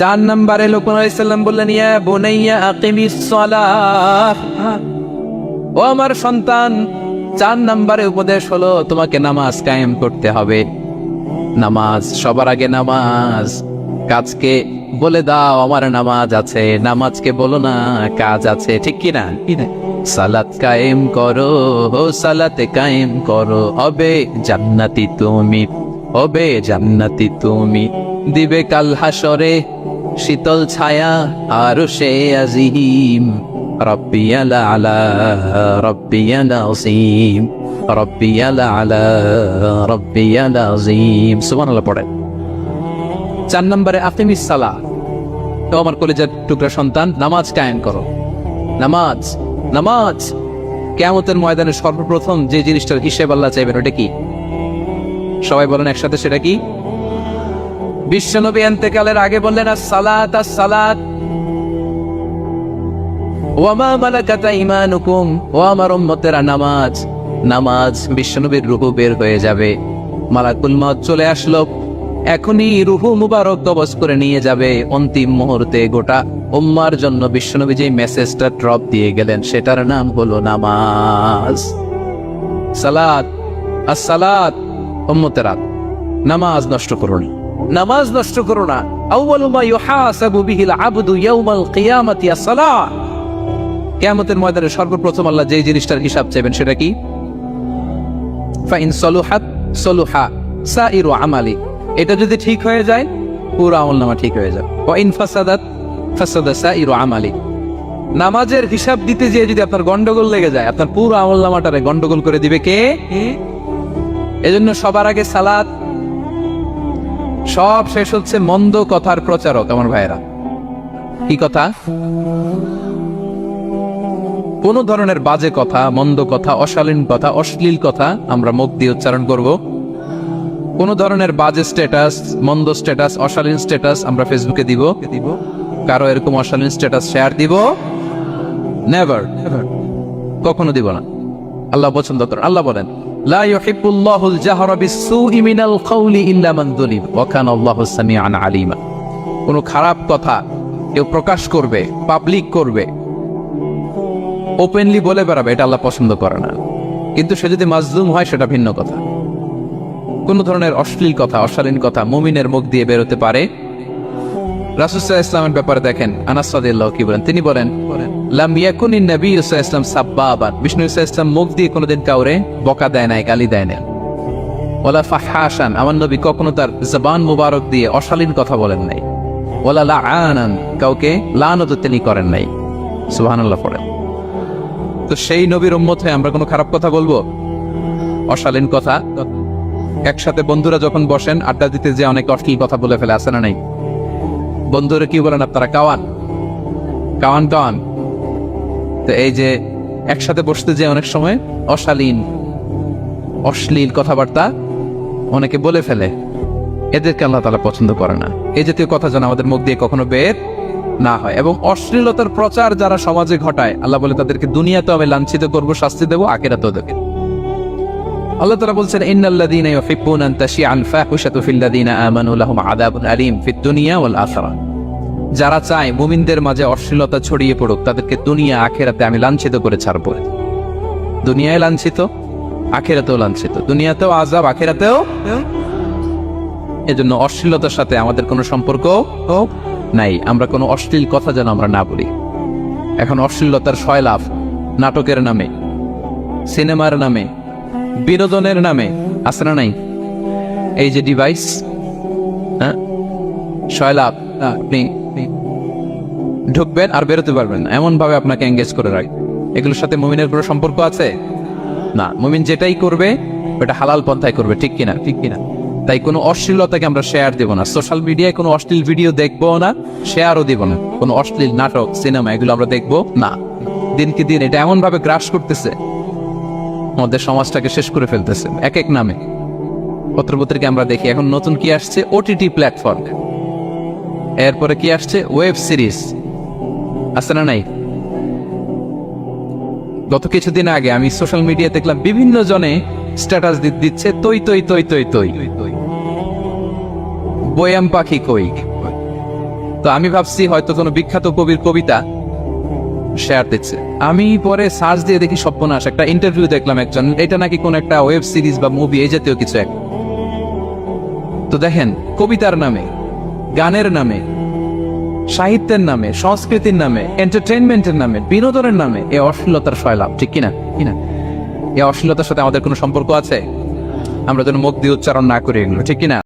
4 নম্বরে লোকমান আলাইহিস সালাম বললেন, ইয়া বুনাইয়া আকিমিস সালাহ, ও আমার সন্তান, 4 নম্বরে উপদেশ হলো তোমাকে নামাজ কায়েম করতে হবে। নামাজ সবার আগে নামাজ। কাজকে বলে দাও আমার নামাজ আছে, নামাজকে বলো না কাজ আছে, ঠিক কি না? সালাত কায়েম করো, সালাতে কায়েম করো, হবে জান্নাতি তুমি, হবে জান্নাতি তুমি। দিবে কাল হাসরে শীতল ছায়া আরশে আজিম। রব্বিয়াল আলা রব্বিয়াল আযীম, রব্বিয়াল আলা রব্বিয়াল আযীম। সুবহানাল্লাহ পড়েন। 4 নম্বরে আকিমিস সালাহ। তো আমার কলেজের টুকরা সন্তান, নামাজ কায়েম করো। নামাজ, নামাজ কিয়ামতের ময়দানে সর্বপ্রথম যে জিনিসটার হিসেব আল্লাহ চাইবেন ওটা কি? সবাই বলেন একসাথে, সেটা কি? বিশ্বনবী ইন্তেকালের আগে বললেন আস-সালাত আস-সালাত ওয়া মা মালাকাত ঈমানুকুম, ও আমার উম্মতেরা নামাজ, নামাজ। বিশ্বনবীর রূহ বের হয়ে যাবে, মালাকুল মউত চলে আসলো, এখনই রূহ মুবারক কবজ করে নিয়ে যাবে। অন্তিম মুহূর্তে গোটা উম্মার জন্য বিশ্বনবী যে মেসেজটা ড্রপ দিয়ে গেলেন সেটার নাম হলো নামাজ। সালাত আস-সালাত। উম্মতেরা নামাজ নষ্ট করো না, নামাজ নষ্ট করো না। আউয়ালু মা ইউহাসাবু বিহিল আবদু ইয়াউমাল কিয়ামাতি আস-সালাহ। কিয়ামতের ময়দানে সর্বপ্রথম আল্লাহ যে জিনিসটার হিসাব চাইবেন সেটা কি? ফাইন সলুহাত সলুহা সাইরু আমালি। এটা যদি ঠিক হয়ে যায় পুরো আমলনামা ঠিক হয়ে যাবে। ওয়া ইন ফাসাদাত ফাসাদা সাইরু আমালি। নামাজের হিসাব দিতে যেয়ে যদি আপনার গন্ডগোল লেগে যায়, আপনার পুরো আমলনামাটারে গন্ডগোল করে দিবে কে? এজন্য সবার আগে সালাত। সব শেষ হচ্ছে মন্দ কথার প্রচারক। আমার ভাইয়েরা, কি কথা? কোন ধরনের বাজে কথা, মন্দ কথা, অশালীন কথা, অশ্লীল কথা আমরা মুখ দিয়ে উচ্চারণ করব। কোন ধরনের বাজে স্ট্যাটাস, মন্দ স্ট্যাটাস, অশালীন স্ট্যাটাস আমরা ফেসবুকে দিব? কারো এরকম অশালীন স্ট্যাটাস শেয়ার দিব? নেভার, কখনো দিব না। আল্লাহ পছন্দ করেন। আল্লাহ বলেন লা ইউহিব্বুল্লাহুল জাহরা বিস-সুই মিনাল কওলি ইল্লা মান যুলিম ওয়া কানা আল্লাহু সামিআন আলিমা। কোন খারাপ কথা কেউ প্রকাশ করবে, পাবলিক করবে, ওপেনলি বলে বেড়াবে, এটা আল্লাহ পছন্দ করে না। কিন্তু সে যদি মাজলুম হয় সেটা ভিন্ন কথা। কোন ধরনের অশ্লীল কথা, অশালীন কথা মুমিনের মুখ দিয়ে বের হতে পারে? রাসূল সাল্লাল্লাহু আলাইহি ওয়াসাল্লামের ব্যাপারে দেখেন, আনাস রাদিয়াল্লাহু কি বলেন? তিনি বলেন লাম ইয়াকুনিন নবী সাল্লাল্লাহু আলাইহি ওয়াসাল্লাম সাব্বাবান। বিষ্ণু সাল্লাল্লাহু আলাইহি ওয়াসাল্লাম মুখ দিয়ে কোনোদিন কাউরে বকা দেয় নাই, গালি দেয় না। ওয়ালা ফাহহাশান, আমার নবী কখনো তার জবান মুবারক দিয়ে অশালীন কথা বলেন নাই। ওয়ালা লাআনান, কাউকে লানত তিনি করেন নাই। সুবহানাল্লাহ পড়েন। তো সেই নবীর উম্মত হয়ে আমরা কোনো খারাপ কথা বলবো? অশালীন কথা? একসাথে বন্ধুরা যখন বসেন আড্ডা দিতে যে অনেক অশ্লীল কথা বলে ফেলে, আছে না নাই? বন্ধুরা কি বলেন আপনারা? Cowan Cowan Cowan. তো এই যে একসাথে বসতে যে অনেক সময় অশালীন অশ্লীল কথাবার্তা অনেকে বলে ফেলে, এদেরকে আল্লাহ তাআলা পছন্দ করে না। এই জাতীয় কথা যেন আমাদের মুখ দিয়ে কখনো বের না হয়। এবং অশ্লীলতার প্রচার যারা সমাজে ঘটায়, আল্লাহ বলে তাদেরকে দুনিয়াতেও আমি লাঞ্ছিত করবো, শাস্তি দেবো, আখিরাতেও দেব। আল্লাহ তাআলা বলছেন ইন্নাল্লাযীনা ইউহিব্বুনা আন তাশিআল ফাহিশাতু ফিল্লাযীনা আমানু লাহুম আযাবুন আলীম ফিদ দুনিয়া ওয়াল আখিরাহ। যারা চায় মুমিনদের মাঝে অশ্লীলতা ছড়িয়ে পড়ুক, তাদেরকে দুনিয়া আখিরাতে আমি লাঞ্ছিত করে ছাড়বো। দুনিয়ায় লাঞ্ছিত, আখিরাতেও লাঞ্ছিত। দুনিয়াতেও আযাব, আখিরাতেও। এজন্য অশ্লীলতার সাথে আমাদের কোনো সম্পর্ক নাই। আমরা কোনো অশ্লীল কথা যেন আমরা না বলি। এখন অশ্লীলতার সয়লাভ, নাটকের নামে, সিনেমার নামে, বিনোদনের নামে, আছে না নাই? এই যে ডিভাইস, হ্যাঁ, সয়লাভ, আপনি ঢুকবেন আর বেরোতে পারবেন না, এমন ভাবে আপনাকে এঙ্গেজ করে রাখবে। এগুলোর সাথে মুমিনের কোনো সম্পর্ক আছে না। মুমিন যেটাই করবে ওটা হালাল পন্থায় করবে, ঠিক কিনা? ঠিক কিনা? তাই কোনো অশ্লীলতাকে আমরা শেয়ার দেব না। সোশ্যাল মিডিয়ায় কোনো অশ্লীল ভিডিও দেখবো না, শেয়ারও দিব না। কোনো অশ্লীল নাটক, সিনেমা এগুলো আমরা দেখবো না। দিনকে দিন এটা এমন ভাবে গ্রাস করতেছে, আমাদের সমাজটাকে শেষ করে ফেলতেছে এক এক নামে। পত্রপত্রিকা আমরা দেখি এখন নতুন কি আসছে, ওটিটি প্ল্যাটফর্ম। এরপরে কি আসছে, ওয়েব সিরিজ, আছে না নাই? গত কিছুদিন আগে আমি সোশ্যাল মিডিয়া দেখলাম বিভিন্ন জনে স্ট্যাটাস দিচ্ছে তৈ তৈ তৈ তৈ তৈ, বয়াম পাখি কই। তো আমি ভাবছি হয়তো কোনো বিখ্যাত কবির কবিতা, শেয়ার দিচ্ছে। আমি পরে সার্চ দিয়ে দেখি সর্বনাশ, একটা ইন্টারভিউ দেখলাম একজন, এটা নাকি কোন একটা ওয়েব সিরিজ বা মুভি এই জাতীয় কিছু এক। তো দেখেন, কবিতার নামে, গানের নামে, সাহিত্যের নামে, সংস্কৃতির নামে, এন্টারটেইনমেন্টের নামে, বিনোদনের নামে এই অশ্লীলতার ফয়লাভ, ঠিক কিনা? কিনা এই অশ্লীলতার সাথে আমাদের কোনো সম্পর্ক আছে? আমরা যেন মুখ দিয়ে উচ্চারণ না করি এগুলো, ঠিক কিনা?